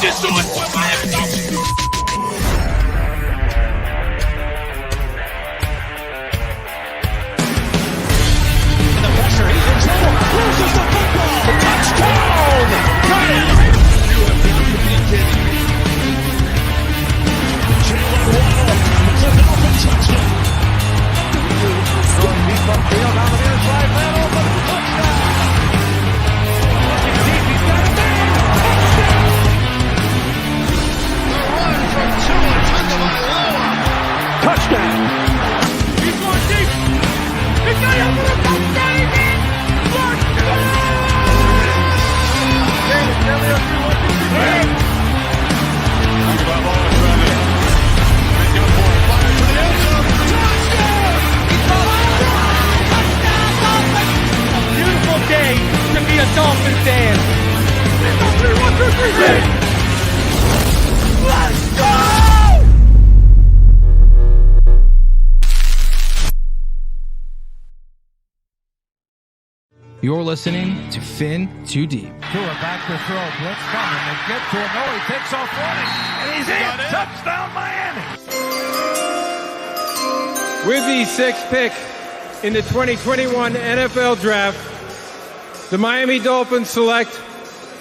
just do it with Miami Dolphins. The pressure, he's in trouble. Loses the football. Touchdown! Got it! You have got to be kidding me. Jalen Waddle. It's a Dolphin touchdown. Throwing deep upfield on the near side. Man open. Touchdown! Looking deep. He's got it there. Touchdown! The run from Tua Tagovailoa. Touchdown! He's going deep. He's got it for a touchdown. Beautiful day to be a Dolphin fan. 1, 2, 3, let's go! You're listening to Fin Too Deep. Tua back to throw. Blitz coming. They get to him. No, he takes off running. And he's in. Touchdown, Miami. With the sixth pick in the 2021 NFL Draft, the Miami Dolphins select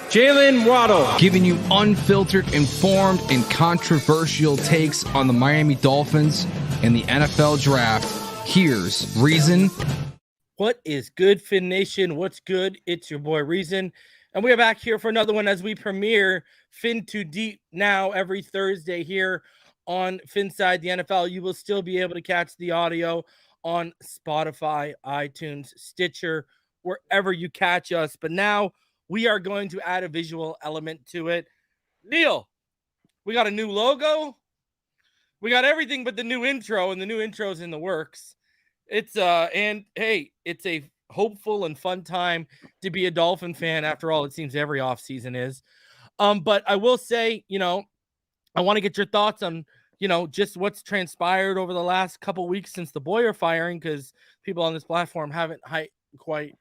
Jalen Waddle. Giving you unfiltered, informed, and controversial takes on the Miami Dolphins and the NFL Draft. Here's Reason. What is good, Fin Nation? What's good? It's your boy Reason, and we are back here for another one as we premiere Fin Too Deep now every Thursday here on Phinside The NFL. You will still be able to catch the audio on Spotify, iTunes, Stitcher, wherever you catch us. But now we are going to add a visual element to it. Neal, we got a new logo. We got everything but the new intro, and the new intro's in the works. It's and hey, it's a hopeful and fun time to be a Dolphin fan. After all, it seems every offseason is. But I will say, I want to get your thoughts on, just what's transpired over the last couple weeks since the Boyer firing, because people on this platform haven't quite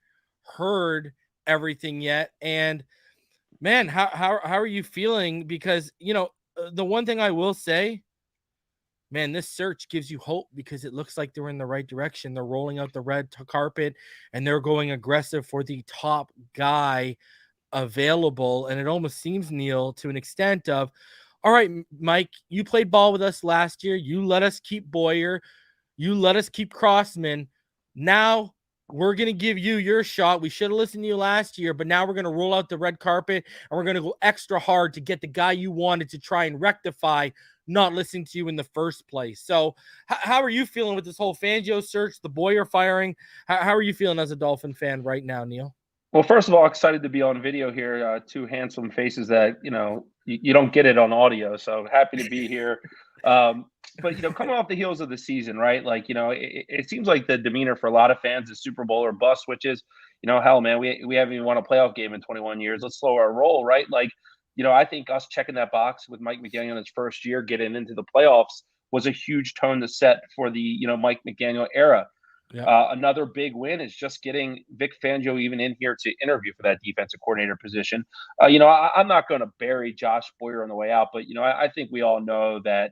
heard everything yet. And man, how are you feeling? Because, the one thing I will say, man, this search gives you hope because it looks like they're in the right direction. They're rolling out the red carpet and they're going aggressive for the top guy available. And it almost seems, Neal, to an extent of, all right, Mike, you played ball with us last year. You let us keep Boyer. You let us keep Crossman. Now we're going to give you your shot. We should have listened to you last year, but now we're going to roll out the red carpet and we're going to go extra hard to get the guy you wanted to try and rectify not listening to you in the first place. So how are you feeling with this whole Fangio search, the Boyer firing? How are you feeling as a Dolphin fan right now, Neal? Well, first of all, excited to be on video here. Two handsome faces that, you don't get it on audio. So happy to be here. But, coming off the heels of the season, right? Like, it seems like the demeanor for a lot of fans is Super Bowl or bust, which is, hell, man, we haven't even won a playoff game in 21 years. Let's slow our roll, right? Like, I think us checking that box with Mike McDaniel in his first year, getting into the playoffs, was a huge tone to set for the, Mike McDaniel era. Yeah. Another big win is just getting Vic Fangio even in here to interview for that defensive coordinator position. I'm not going to bury Josh Boyer on the way out, but, I think we all know that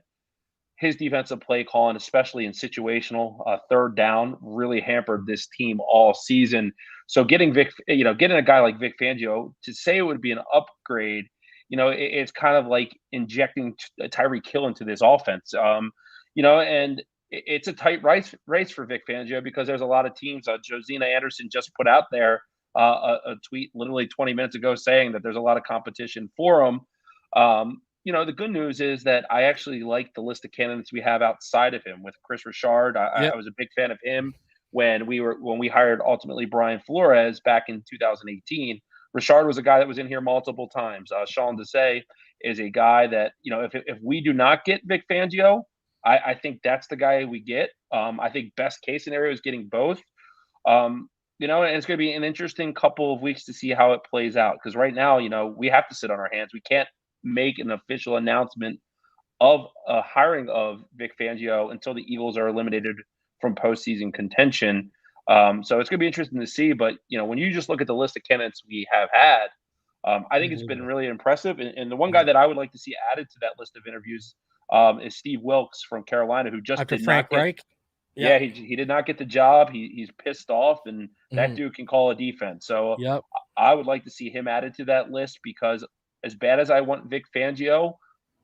his defensive play calling, especially in situational third down, really hampered this team all season. So getting a guy like Vic Fangio to say it would be an upgrade, it's kind of like injecting Tyreek Hill into this offense. And it's a tight race for Vic Fangio because there's a lot of teams. Josina Anderson just put out there a tweet literally 20 minutes ago saying that there's a lot of competition for him. The good news is that I actually like the list of candidates we have outside of him with Chris Richard. I was a big fan of him when we hired ultimately Brian Flores back in 2018. Richard was a guy that was in here multiple times. Sean Desai is a guy that, if we do not get Vic Fangio, I think that's the guy we get. I think best case scenario is getting both. And it's going to be an interesting couple of weeks to see how it plays out. Because right now, we have to sit on our hands. We can't make an official announcement of a hiring of Vic Fangio until the Eagles are eliminated from postseason contention. So it's going to be interesting to see. But, when you just look at the list of candidates we have had, I think it's been really impressive. And the one guy that I would like to see added to that list of interviews is Steve Wilks from Carolina, who just After did Frank not get. Reich. Yeah, he did not get the job. He's pissed off, and that Mhm. dude can call a defense. So Yep. I would like to see him added to that list because as bad as I want Vic Fangio,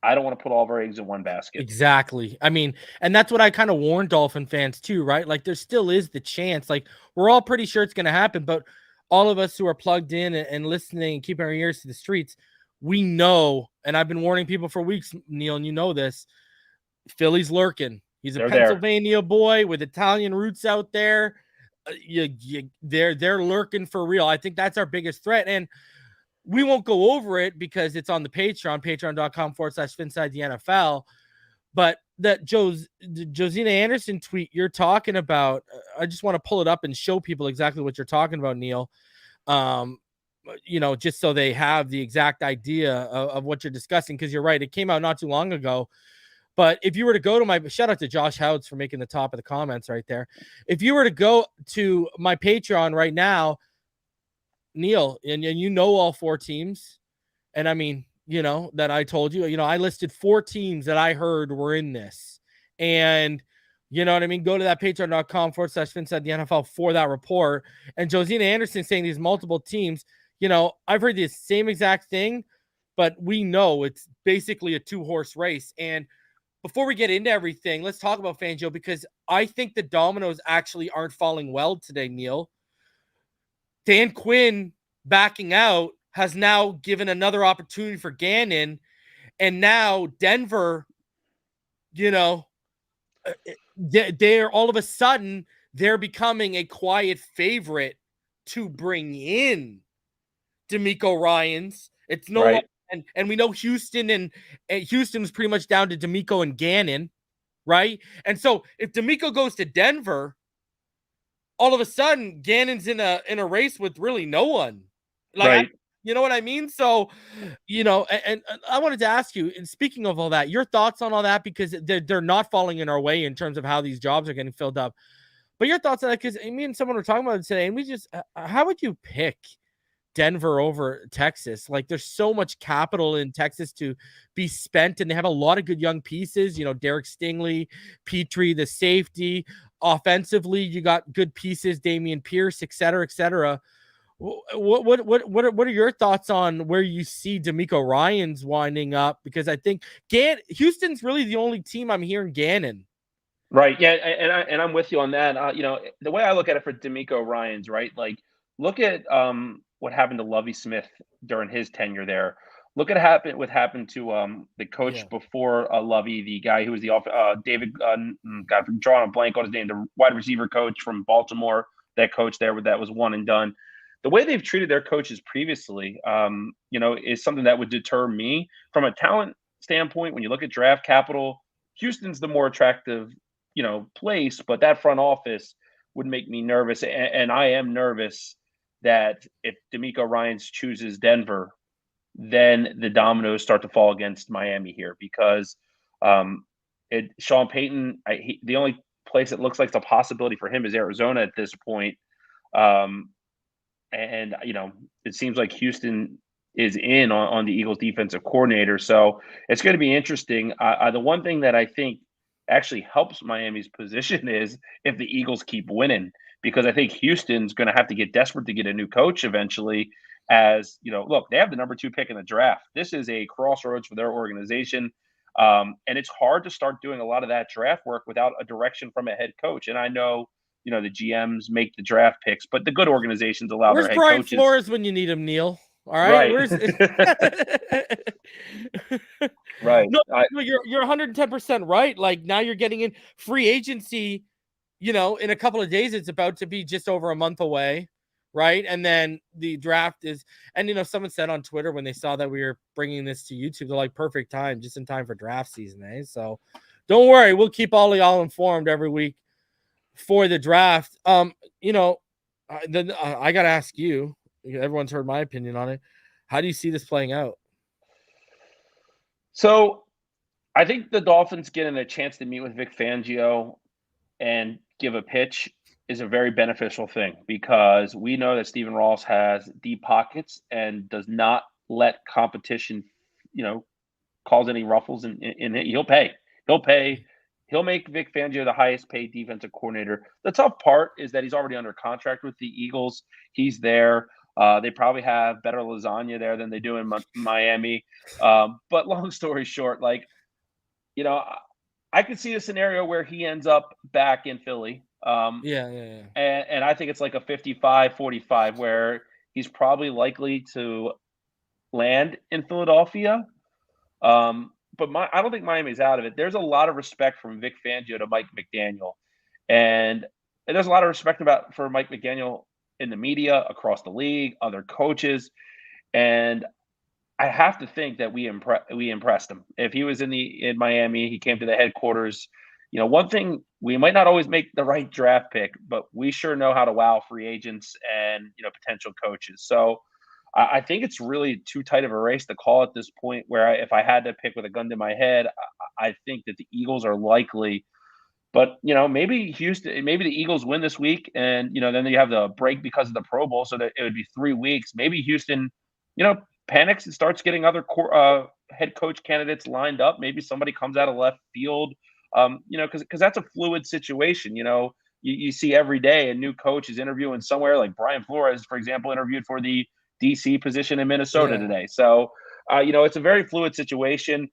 I don't want to put all of our eggs in one basket. Exactly. I mean, and that's what I kind of warned Dolphin fans too, right? Like there still is the chance. Like we're all pretty sure it's going to happen, but all of us who are plugged in and listening and keeping our ears to the streets, we know, and I've been warning people for weeks, Neil, and you know this, Philly's lurking. He's a They're there. Pennsylvania boy with Italian roots out there. They're lurking for real. I think that's our biggest threat. And we won't go over it because it's on the Patreon, patreon.com/Phinside The NFL. But that Josina Anderson tweet you're talking about, I just want to pull it up and show people exactly what you're talking about, Neil. Just so they have the exact idea of what you're discussing, because you're right. It came out not too long ago. But if you were to go to my shout out to Josh Houds for making the top of the comments right there. If you were to go to my Patreon right now, Neil, and you know all 4 teams, and I mean, that I told you, I listed 4 teams that I heard were in this, and you know what I mean. Go to that patreon.com/Phinside The NFL for that report. And Josina Anderson saying these multiple teams. I've heard the same exact thing, but we know it's basically a 2-horse race. And before we get into everything, let's talk about Fangio, because I think the dominoes actually aren't falling well today, Neil. Dan Quinn backing out has now given another opportunity for Gannon, and now Denver, they're all of a sudden they're becoming a quiet favorite to bring in D'Amico Ryans. It's no Right. and we know Houston and Houston's pretty much down to D'Amico and Gannon, right? And so if D'Amico goes to Denver, all of a sudden Gannon's in a race with really no one. Like, Right. you know what I mean? So, and I wanted to ask you, and speaking of all that, your thoughts on all that, because they're not falling in our way in terms of how these jobs are getting filled up. But your thoughts on that, because me and someone were talking about it today, and we just, how would you pick Denver over Texas? Like there's so much capital in Texas to be spent, and they have a lot of good young pieces, Derek Stingley, Petrie, the safety. Offensively, you got good pieces, Damian Pierce, et cetera, et cetera. What are your thoughts on where you see D'Amico Ryans winding up? Because I think Houston's really the only team I'm hearing Gannon. Right. Yeah. And I'm with you on that. The way I look at it for D'Amico Ryans, right? Like, look at what happened to Lovie Smith during his tenure there. Look at what happened to the coach before Lovie, the guy who was the David. God, I'm drawing a blank on his name. The wide receiver coach from Baltimore. That coach there, that was one and done. The way they've treated their coaches previously, is something that would deter me from a talent standpoint. When you look at draft capital, Houston's the more attractive, place, but that front office would make me nervous. And I am nervous that if D'Amico Ryans chooses Denver, then the dominoes start to fall against Miami here, because Sean Payton, the only place it looks like the possibility for him is Arizona at this point. And it seems like Houston is in on the Eagles defensive coordinator. So it's going to be interesting. The one thing that I think actually helps Miami's position is if the Eagles keep winning, because I think Houston's going to have to get desperate to get a new coach eventually. As look, they have the number 2 pick in the draft. This is a crossroads for their organization. And it's hard to start doing a lot of that draft work without a direction from a head coach. And I know, the GMs make the draft picks, but the good organizations allow Where's their head Brian coaches. Flores when you need him, Neil? All right. Right. Right. No, you're 110% right. Like now you're getting in free agency, in a couple of days. It's about to be just over a month away. Right. And then the draft is, and someone said on Twitter when they saw that we were bringing this to YouTube, they're like, perfect time, just in time for draft season. So don't worry, we'll keep all of y'all informed every week for the draft. I got to ask you, everyone's heard my opinion on it. How do you see this playing out? So I think the Dolphins getting a chance to meet with Vic Fangio and give a pitch is a very beneficial thing because we know that Stephen Ross has deep pockets and does not let competition, cause any ruffles in it. He'll pay. He'll pay. He'll make Vic Fangio the highest paid defensive coordinator. The tough part is that he's already under contract with the Eagles. He's there. They probably have better lasagna there than they do in Miami. But long story short, I could see a scenario where he ends up back in Philly. Yeah. And I think it's like a 55-45 where he's probably likely to land in Philadelphia. But I don't think Miami's out of it. There's a lot of respect from Vic Fangio to Mike McDaniel. And there's a lot of respect for Mike McDaniel in the media, across the league, other coaches. And I have to think that we impressed him. If he was in Miami, he came to the headquarters. One thing, we might not always make the right draft pick, but we sure know how to wow free agents and potential coaches. So I think it's really too tight of a race to call at this point. Where if I had to pick with a gun to my head, I think that the Eagles are likely. But maybe Houston, maybe the Eagles win this week, and then you have the break because of the Pro Bowl, so that it would be 3 weeks. Maybe Houston, panics and starts getting other head coach candidates lined up. Maybe somebody comes out of left field, because that's a fluid situation. You see every day a new coach is interviewing somewhere. Like Brian Flores, for example, interviewed for the DC position in Minnesota today. So, it's a very fluid situation.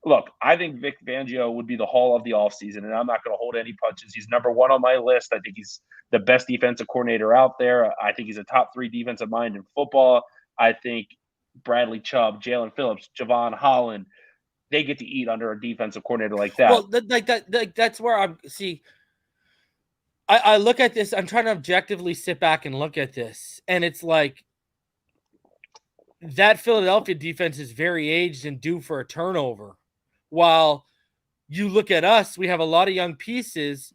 Look, I think Vic Fangio would be the haul of the offseason, and I'm not going to hold any punches. He's number one on my list. I think he's the best defensive coordinator out there. I think he's a top 3 defensive mind in football. I think Bradley Chubb, Jalen Phillips, Javon Holland, they get to eat under a defensive coordinator like that. Well, that's where I look at this. I'm trying to objectively sit back and look at this, and it's like that Philadelphia defense is very aged and due for a turnover. While you look at us, we have a lot of young pieces,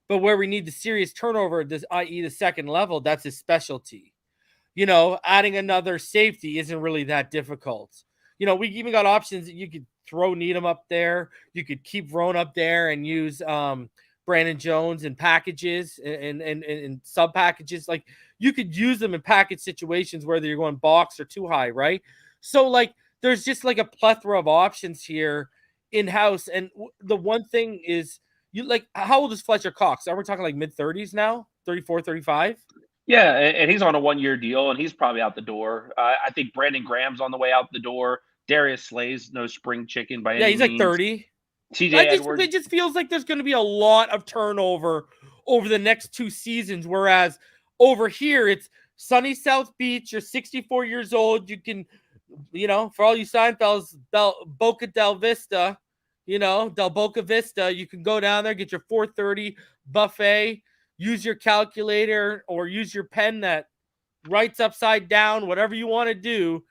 but where we need the serious turnover, i.e. the second level, that's his specialty. Adding another safety isn't really that difficult. We even got options that you could throw Needham up there. You could keep Roan up there and use Brandon Jones in packages and sub packages. Like, you could use them in package situations, whether you're going box or too high, right? So, there's just a plethora of options here in-house. And the one thing is, how old is Fletcher Cox? Are we talking mid-30s now? 34, 35? Yeah, and he's on a 1-year deal, and he's probably out the door. I think Brandon Graham's on the way out the door. Darius Slay's no spring chicken by any means. Yeah, he's 30. TJ Edwards. It just feels like there's going to be a lot of turnover over the next 2 seasons, whereas over here, it's sunny South Beach. You're 64 years old. You can, for all you Seinfelds, Boca Del Vista, Del Boca Vista, you can go down there, get your 4:30 buffet, use your calculator or use your pen that writes upside down, whatever you want to do.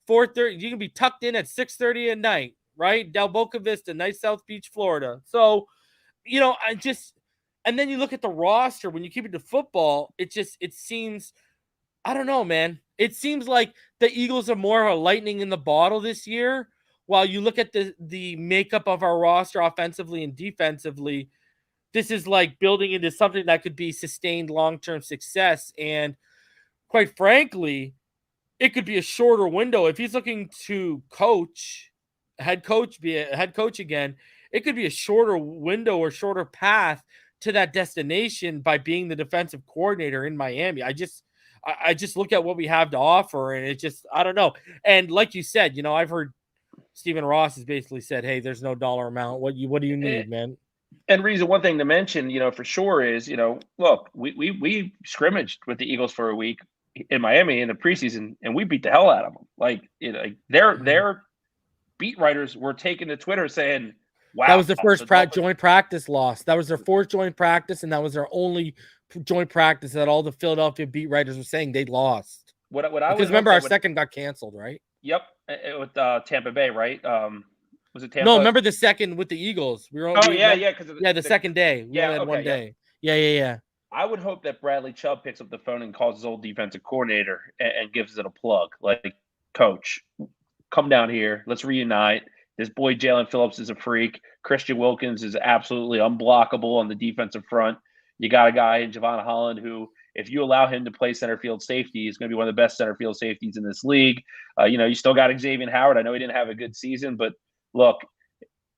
4:30, you can be tucked in at 6:30 at night, right? Del Boca Vista, nice South Beach, Florida. So, and then you look at the roster, when you keep it to football, it seems, I don't know, man. It seems like the Eagles are more of a lightning in the bottle this year. While you look at the makeup of our roster offensively and defensively, this is like building into something that could be sustained long-term success. And quite frankly, it could be a shorter window. If he's looking to be a head coach again, it could be a shorter window or shorter path to that destination by being the defensive coordinator in Miami. I just look at what we have to offer, and it just, I don't know. And like you said, I've heard Stephen Ross has basically said, hey, there's no dollar amount. What do you need, man? And Reason, one thing to mention, for sure is, look, we scrimmaged with the Eagles for a week in Miami in the preseason, and we beat the hell out of them. Their beat writers were taking to Twitter saying, wow. That was their first joint practice loss. That was their 4th joint practice, and that was their only joint practice that all the Philadelphia beat writers were saying they lost. Because remember, our second got canceled, right? Yep, with Tampa Bay, right? Was it Tampa? No, remember the second with the Eagles. The second day. We only had one day. Yeah. I would hope that Bradley Chubb picks up the phone and calls his old defensive coordinator and gives it a plug. Like, coach, come down here. Let's reunite. This boy Jalen Phillips is a freak. Christian Wilkins is absolutely unblockable on the defensive front. You got a guy in Javon Holland who, if you allow him to play center field safety, is going to be one of the best center field safeties in this league. You still got Xavier Howard. I know he didn't have a good season, but look,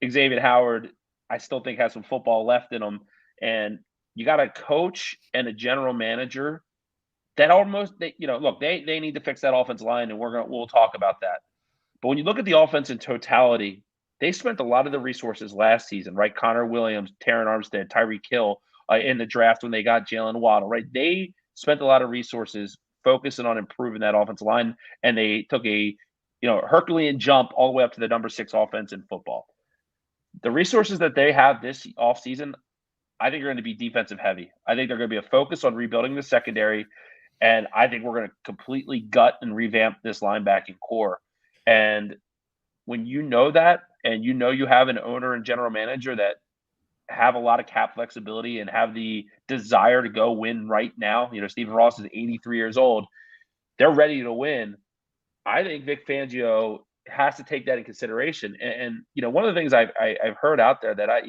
Xavier Howard, I still think has some football left in him. And you got a coach and a general manager that they need to fix that offensive line, and we'll talk about that. But when you look at the offense in totality, they spent a lot of the resources last season, right? Connor Williams, Terron Armstead, Tyreek Hill in the draft when they got Jalen Waddle, right? They spent a lot of resources focusing on improving that offensive line, and they took a Herculean jump all the way up to the number 6 offense in football. The resources that they have this offseason, I think are going to be defensive heavy. I think they're going to be a focus on rebuilding the secondary, and I think we're going to completely gut and revamp this linebacking core. And when you know that, and you have an owner and general manager that have a lot of cap flexibility and have the desire to go win right now, Stephen Ross is 83 years old. They're ready to win. I think Vic Fangio has to take that in consideration. And one of the things I've heard out there that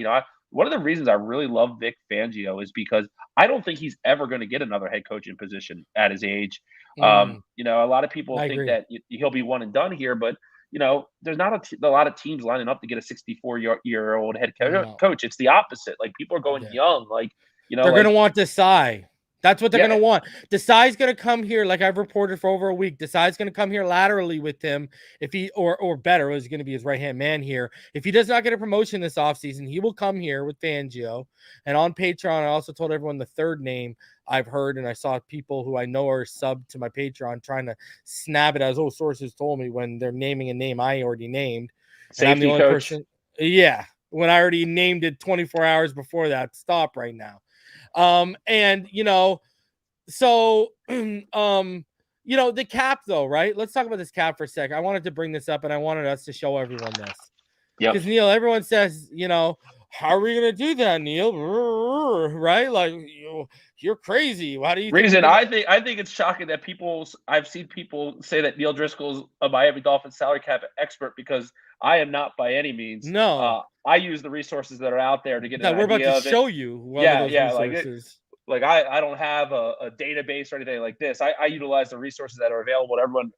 one of the reasons I really love Vic Fangio is because I don't think he's ever going to get another head coaching position at his age. A lot of people think that he'll be one and done here, but there's not a lot of teams lining up to get a 64-year-old head coach. It's the opposite. Like, people are going young. They're going to want Desai. That's what they're going to want. Desai's going to come here, like I've reported for over a week. Desai's going to come here laterally with him if he, or better, is going to be his right-hand man here. If he does not get a promotion this offseason, he will come here with Fangio. And on Patreon, I also told everyone the third name I've heard, and I saw people who I know are subbed to my Patreon trying to snap it as, sources told me, when they're naming a name I already named. Safety and I'm the only coach. person. Yeah. When I already named it 24 hours before that. Stop right now. The cap though, right? Let's talk about this cap for a sec. I wanted to bring this up and I wanted us to show everyone this. Yeah. Because Neal, everyone says, how are we going to do that, Neal? Right? Like, you're crazy. Why do you Reason, I think it's shocking that I've seen people say that Neal Driscoll's a Miami Dolphins salary cap expert, because I am not by any means. No. I use the resources that are out there to get an we're idea about to show you one of those resources. I don't have a database or anything like this. I utilize the resources that are available to everyone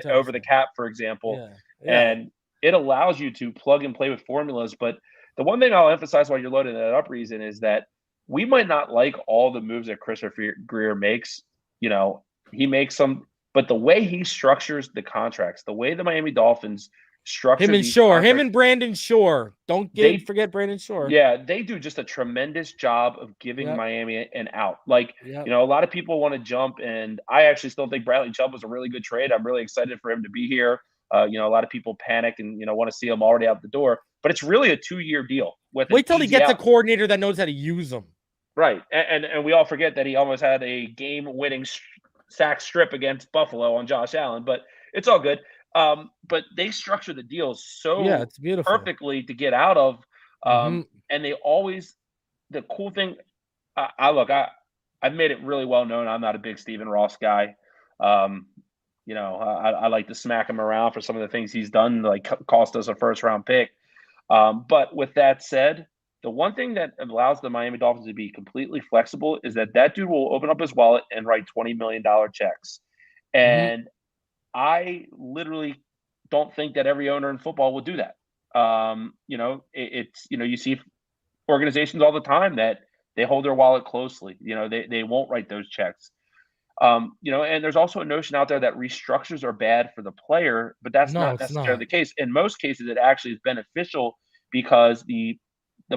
over the cap, for example. And it allows you to plug and play with formulas. But the one thing I'll emphasize while you're loading that up, Reason, is that we might not like all the moves that Christopher Greer makes. He makes some, but the way he structures the contracts, the way the Miami Dolphins structure him and Brandon Shore. Don't forget Brandon Shore. Yeah, they do just a tremendous job of giving Miami an out. A lot of people want to jump, and I actually still think Bradley Chubb was a really good trade. I'm really excited for him to be here. A lot of people panic and want to see him already out the door, but it's really a 2-year deal. Wait till he gets a coordinator that knows how to use them. Right, and we all forget that he almost had a game-winning sack strip against Buffalo on Josh Allen, but it's all good. But they structure the deals so it's beautiful, perfectly to get out of. And they always, the cool thing, I've made it really well known I'm not a big Stephen Ross guy. I like to smack him around for some of the things he's done, like cost us a first-round pick. But with that said, the one thing that allows the Miami Dolphins to be completely flexible is that dude will open up his wallet and write $20 million checks. And I literally don't think that every owner in football will do that. You see organizations all the time that they hold their wallet closely. They won't write those checks. And there's also a notion out there that restructures are bad for the player, but that's not necessarily the case. In most cases, it actually is beneficial because the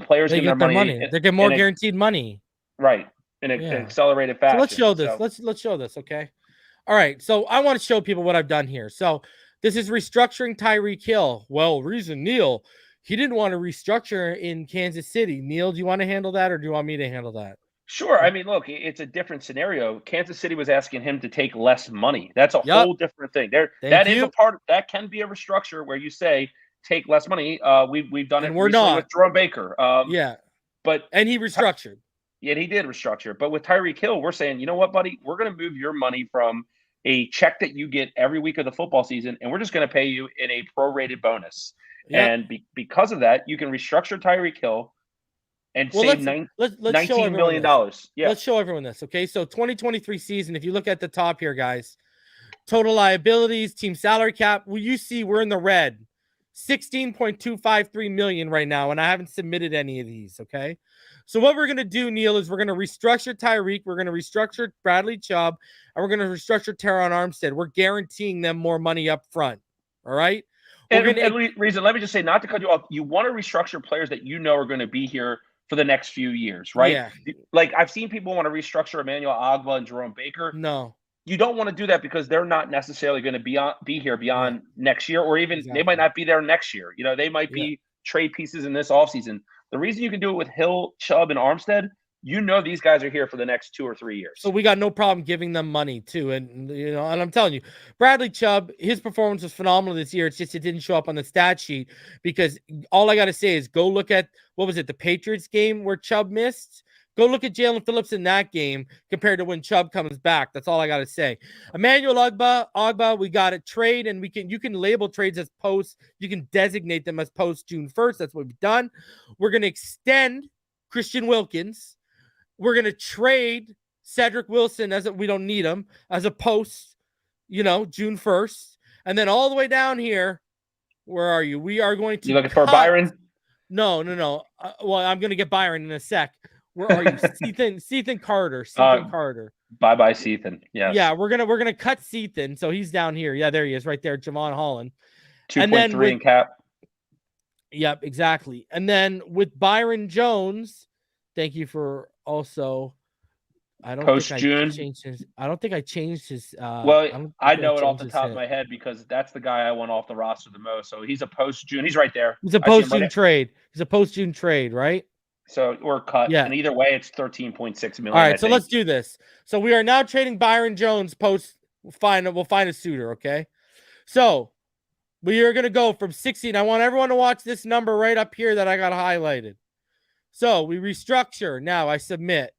players get their money. They get more guaranteed money. Right. In an accelerated fashion. So let's show this. Let's show this. Okay. All right. So I want to show people what I've done here. So this is restructuring Tyreek Hill. Well, Reason, Neal, he didn't want to restructure in Kansas City. Neal, do you want to handle that, or do you want me to handle that? Sure. I mean, look, it's a different scenario. Kansas City was asking him to take less money. That's a whole different thing. Is a part that can be a restructure where you say take less money. We've done it recently with Jerome Baker. And he restructured. Yeah, he did restructure. But with Tyreek Hill, we're saying, you know what, buddy? We're going to move your money from a check that you get every week of the football season, and we're just going to pay you in a prorated bonus. Yep. And because of that, you can restructure Tyreek Hill and Well, save let's show $19 everyone million. this. Yeah. Let's show everyone this. Okay, so 2023 season. If you look at the top here, guys, total liabilities, team salary cap. Well, you see we're in the red, 16.253 million right now, and I haven't submitted any of these. Okay, so what we're gonna do, Neil, is we're gonna restructure Tyreek, we're gonna restructure Bradley Chubb, and we're gonna restructure Teron Armstead. We're guaranteeing them more money up front. All right. Reason, let me just say, not to cut you off, you want to restructure players that you know are going to be here for the next few years, right? Yeah. Like I've seen people want to restructure Emmanuel Ogbah and Jerome Baker. No. You don't want to do that because they're not necessarily going to be here beyond next year, or even they might not be there next year. You know, they might be trade pieces in this offseason. The reason you can do it with Hill, Chubb, and Armstead, you know these guys are here for the next 2 or 3 years. So we got no problem giving them money too. And and I'm telling you, Bradley Chubb, his performance was phenomenal this year. It's just it didn't show up on the stat sheet because all I gotta say is go look at the Patriots game where Chubb missed. Go look at Jalen Phillips in that game compared to when Chubb comes back. That's all I gotta say. Emmanuel Ogbah, we got it trade, and you can label trades as post. You can designate them as post June 1st. That's what we've done. We're gonna extend Christian Wilkins. We're going to trade Cedric Wilson we don't need him as a post, June 1st. And then all the way down here, where are you? We are going to. You looking for Byron? No. Well, I'm going to get Byron in a sec. Where are you? Sethan Carter. Carter. Bye, Sethan. Yeah, we're gonna cut Sethan. So he's down here. Yeah, there he is, right there. Javon Holland. 2.3 in cap. Yep, exactly. And then with Byron Jones, thank you for also. I don't think I changed his. Well, I know it off the top of my head because that's the guy I want off the roster the most. So he's a post June. He's right there. He's a post June trade. He's a post June trade, right? So we're cut. Yeah. And either way, it's 13.6 million. All right, so let's do this. So we are now trading Byron Jones post. We'll find a suitor. Okay. So we are gonna go from 16. I want everyone to watch this number right up here that I got highlighted. So we restructure. Now I submit.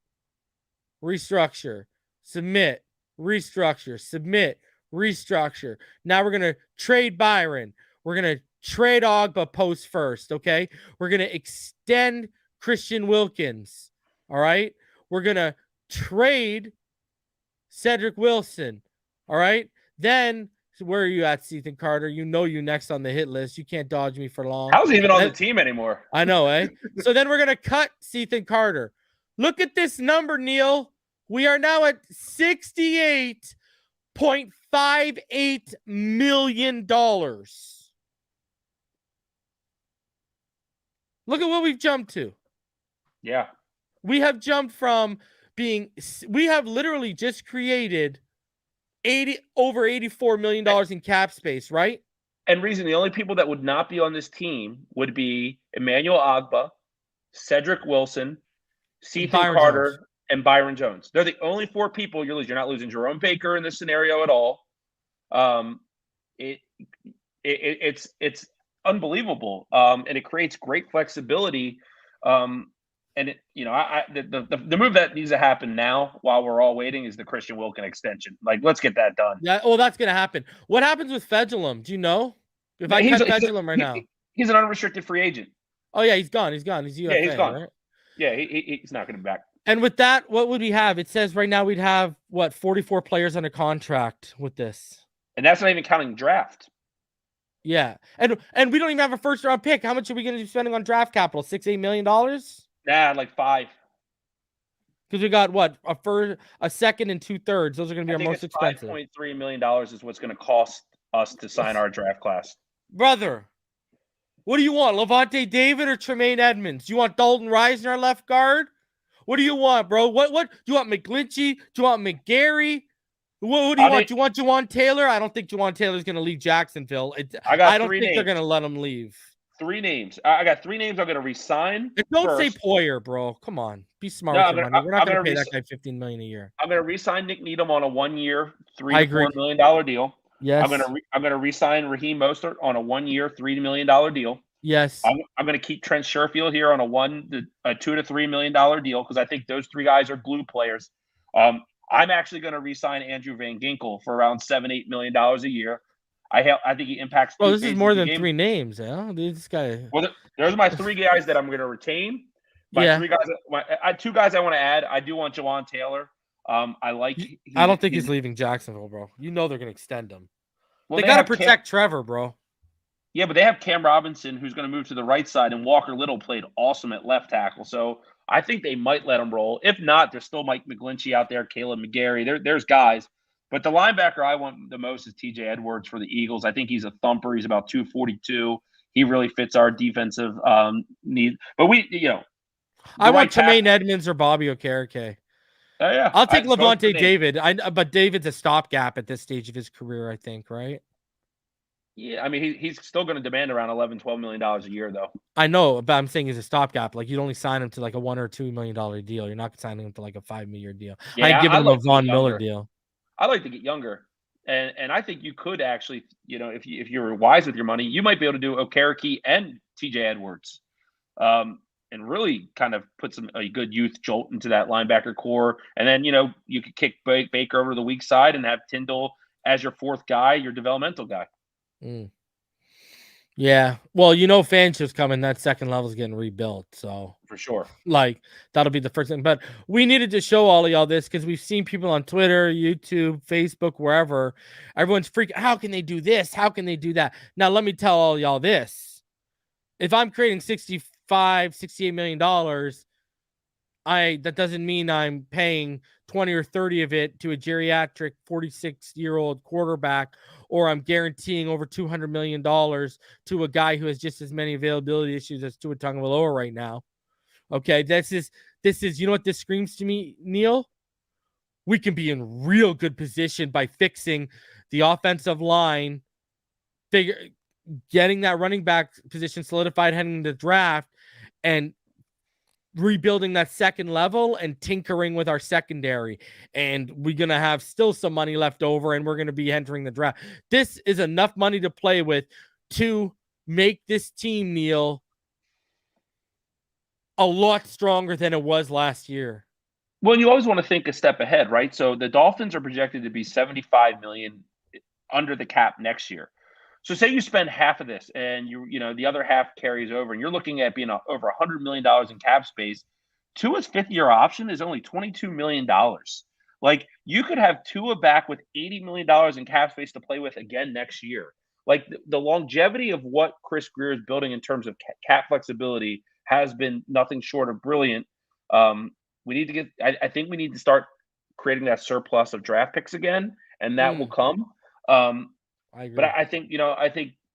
Restructure. Submit. Restructure. Submit. Restructure. Now we're going to trade Byron. We're going to trade Ogbah post first, okay? We're going to extend Christian Wilkins, all right? We're going to trade Cedric Wilson, all right? Then, where are you at, Sethan Carter? You next on the hit list. You can't dodge me for long. How's he even on the team anymore? I know, eh? So then we're going to cut Sethan Carter. Look at this number, Neil. We are now at $68.58 million. Look at what we've jumped to. Yeah. We have jumped from we have literally just created over $84 million in cap space, right? And Reason, the only people that would not be on this team would be Emmanuel Ogbah, Cedric Wilson, Sethan Carter, and Byron Jones. They're the only 4 people you're losing. You're not losing Jerome Baker in this scenario at all. It's unbelievable, and it creates great flexibility. The move that needs to happen now while we're all waiting is the Christian Wilkins extension. Like, let's get that done. Yeah, well, that's going to happen. What happens with Fedulum? Do you know? If I cut Fedulum right now. He's an unrestricted free agent. Oh, yeah, he's gone. He's UFA, yeah, he's gone. Right? Yeah, he's not going to be back. And with that, what would we have? It says right now we'd have, 44 players under contract with this. And that's not even counting draft. Yeah. And we don't even have a first-round pick. How much are we going to be spending on draft capital? $6-8 million? Nah, like 5. Because we got, a second and 2/3. Those are going to be our most expensive. $5.3 million is what's going to cost us to sign our draft class. Brother, what do you want? Levante David or Tremaine Edmonds? Do you want Dalton Reisner left guard? What do you want, bro? What do you want? McGlinchey? Do you want McGarry? What do you want? Do you want Juwan Taylor? I don't think Juwan Taylor's going to leave Jacksonville. I don't think they're going to let him leave. 3 names. I got 3 names I'm going to resign. Don't say Poyer, bro. Come on. Be smart with your money. We're not going to pay that guy $15 million a year. I'm going to resign Nick Needham on a 1-year, $3 to $4 million deal. Yes. I'm going to resign Raheem Mostert on a 1-year, $3 million deal. Yes. I'm going to keep Trent Sherfield here on a $2 to $3 million deal because I think those 3 guys are glue players. I'm actually going to re-sign Andrew Van Ginkel for around $7-8 million a year. I think he impacts. Oh, this is more than 3 names, yeah. This guy. Well, those are my 3 guys that I'm going to retain. Two guys I want to add. I do want Jawan Taylor. I don't think he's leaving Jacksonville, bro. You know they're going to extend him. Well, they got to protect Trevor, bro. Yeah, but they have Cam Robinson, who's going to move to the right side, and Walker Little played awesome at left tackle. So I think they might let him roll. If not, there's still Mike McGlinchey out there, Caleb McGarry. There's guys. But the linebacker I want the most is TJ Edwards for the Eagles. I think he's a thumper. He's about 242. He really fits our defensive need. But I want Tremaine Edmonds or Bobby Okereke. Yeah. I'll take Levante David. But David's a stopgap at this stage of his career, I think, right? Yeah, I mean, he's still going to demand around $11-12 million a year, though. I know, but I'm saying he's a stopgap. Like, you'd only sign him to like a $1 or $2 million deal. You're not signing him to like a $5 million deal. Yeah, I'd give him a Von Miller deal. I like to get younger, and I think you could actually, if you're wise with your money, you might be able to do Okereke and TJ Edwards, and really kind of put a good youth jolt into that linebacker core. And then you could kick Baker over to the weak side and have Tyndall as your fourth guy, your developmental guy. Yeah, well, Fangio's coming. That second level is getting rebuilt, so for sure, that'll be the first thing. But we needed to show all of y'all this because we've seen people on Twitter, YouTube, Facebook, wherever. Everyone's freaking. How can they do this? How can they do that? Now, let me tell all y'all this: if I'm creating $68 million, that doesn't mean I'm paying 20 or 30 of it to a geriatric 46-year-old quarterback, or I'm guaranteeing over $200 million to a guy who has just as many availability issues as Tua Tagovailoa right now. Okay, this is what this screams to me, Neal? We can be in real good position by fixing the offensive line, getting that running back position solidified heading into the draft, and rebuilding that second level and tinkering with our secondary. And we're going to have still some money left over, and we're going to be entering the draft. This is enough money to play with to make this team, Neal, a lot stronger than it was last year. Well, you always want to think a step ahead, right? So the Dolphins are projected to be $75 million under the cap next year. So say you spend half of this and the other half carries over, and you're looking at being over $100 million in cap space. Tua's fifth-year option is only $22 million. Like, you could have Tua back with $80 million in cap space to play with again next year. Like, the longevity of what Chris Grier is building in terms of cap flexibility has been nothing short of brilliant. We need to I think we need to start creating that surplus of draft picks again, and that will come. But I think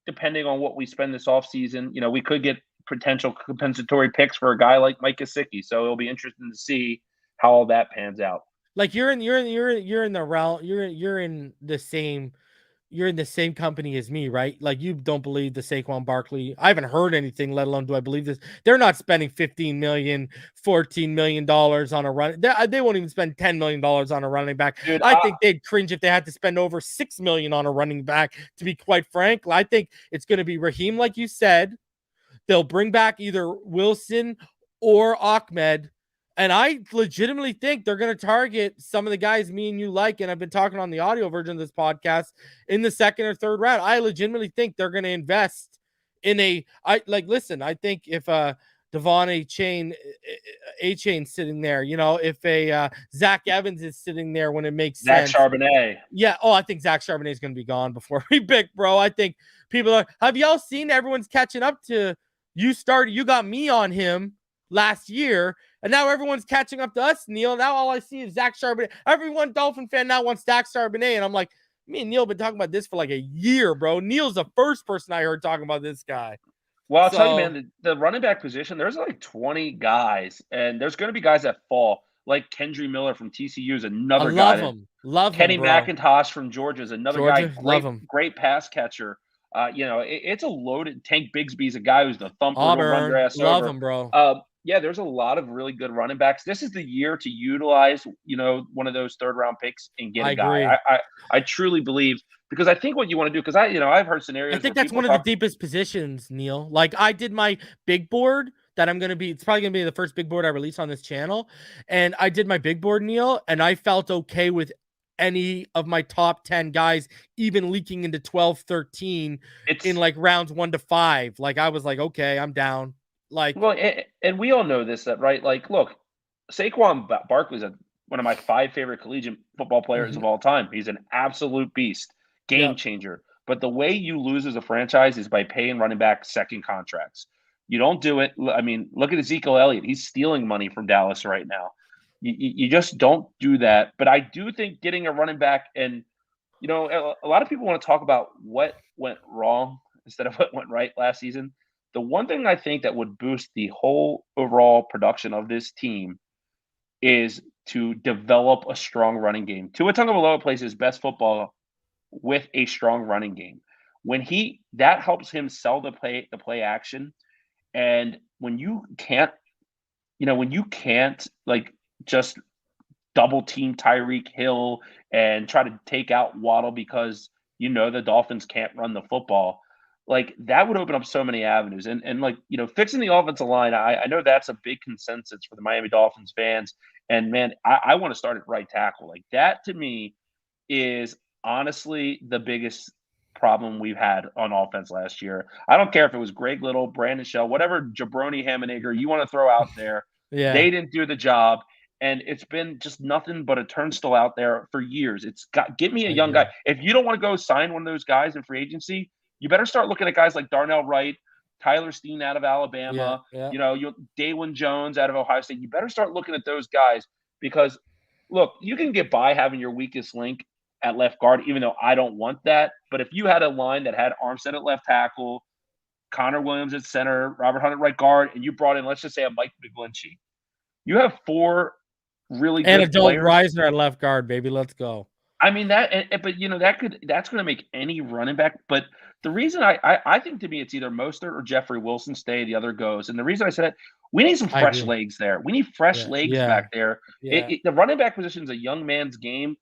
depending on what we spend this offseason, we could get potential compensatory picks for a guy like Mike Gesicki. So it'll be interesting to see how all that pans out. Like, you're in the realm, you're in the same company as me, right? Like, you don't believe the Saquon Barkley. I haven't heard anything, let alone do I believe this. They're not spending $15 million, $14 million on a run. They won't even spend $10 million on a running back. Dude, I think they'd cringe if they had to spend over $6 million on a running back, to be quite frank. I think it's going to be Raheem, like you said. They'll bring back either Wilson or Ahmed. And I legitimately think they're going to target some of the guys me and you like, and I've been talking on the audio version of this podcast, in the second or third round. I legitimately think they're going to invest in I think if Devon A-Chain sitting there, if Zach Evans is sitting there when it makes sense. Zach Charbonnet. Yeah. Oh, I think Zach Charbonnet is going to be gone before we pick, bro. I think have y'all seen everyone's catching up to you got me on him last year, and now everyone's catching up to us, Neal. Now all I see is Zach Charbonnet. Everyone Dolphin fan now wants Zach Charbonnet, and I'm like, me and Neal been talking about this for like a year, bro. Neal's the first person I heard talking about this guy. Well, I'll tell you, man, the running back position, there's like 20 guys, and there's going to be guys that fall. Like Kendry Miller from TCU is another guy. Love Kenny him, McIntosh from Georgia is another guy. Love him. Great pass catcher. It's a loaded. Tank Bigsby's a guy who's the thumper. Auburn, love him, bro. Yeah, there's a lot of really good running backs. This is the year to utilize, one of those third-round picks and get a guy. I truly believe, because I think what you want to do, because I've heard scenarios. I think that's one of the deepest positions, Neal. Like, I did my big board that it's probably going to be the first big board I release on this channel. And I did my big board, Neal, and I felt okay with any of my top 10 guys even leaking into 12, 13 in like rounds 1 to 5. Like, I was like, okay, I'm down. Like, well, and we all know this, that right? Like, look, Saquon Barkley's one of my 5 favorite collegiate football players of all time. He's an absolute beast, game changer. But the way you lose as a franchise is by paying running back second contracts. You don't do it. I mean, look at Ezekiel Elliott. He's stealing money from Dallas right now. You just don't do that. But I do think getting a running back, and a lot of people want to talk about what went wrong instead of what went right last season. The one thing I think that would boost the whole overall production of this team is to develop a strong running game. Tua Tagovailoa plays his best football with a strong running game. That helps him sell the play action. And when you can't like just double team Tyreek Hill and try to take out Waddle because the Dolphins can't run the football, like that would open up so many avenues. And fixing the offensive line, I know that's a big consensus for the Miami Dolphins fans. And man, I want to start at right tackle. Like that to me is honestly the biggest problem we've had on offense last year. I don't care if it was Greg Little, Brandon Shell, whatever jabroni Hammenegger you want to throw out there. They didn't do the job. And it's been just nothing but a turnstile out there for years. Get me a young guy. If you don't want to go sign one of those guys in free agency, you better start looking at guys like Darnell Wright, Tyler Steen out of Alabama, Daylon Jones out of Ohio State. You better start looking at those guys because, look, you can get by having your weakest link at left guard, even though I don't want that. But if you had a line that had Armstead at left tackle, Connor Williams at center, Robert Hunt at right guard, and you brought in, let's just say, a Mike McGlinchey, you have 4 really good and Adult players. Reisner at left guard, baby. Let's go. I mean that's going to make any running back. But the reason I think to me it's either Mostert or Jeffrey Wilson stay, the other goes. And the reason I said it, we need some fresh legs there. We need fresh legs back there. The running back position is a young man's game.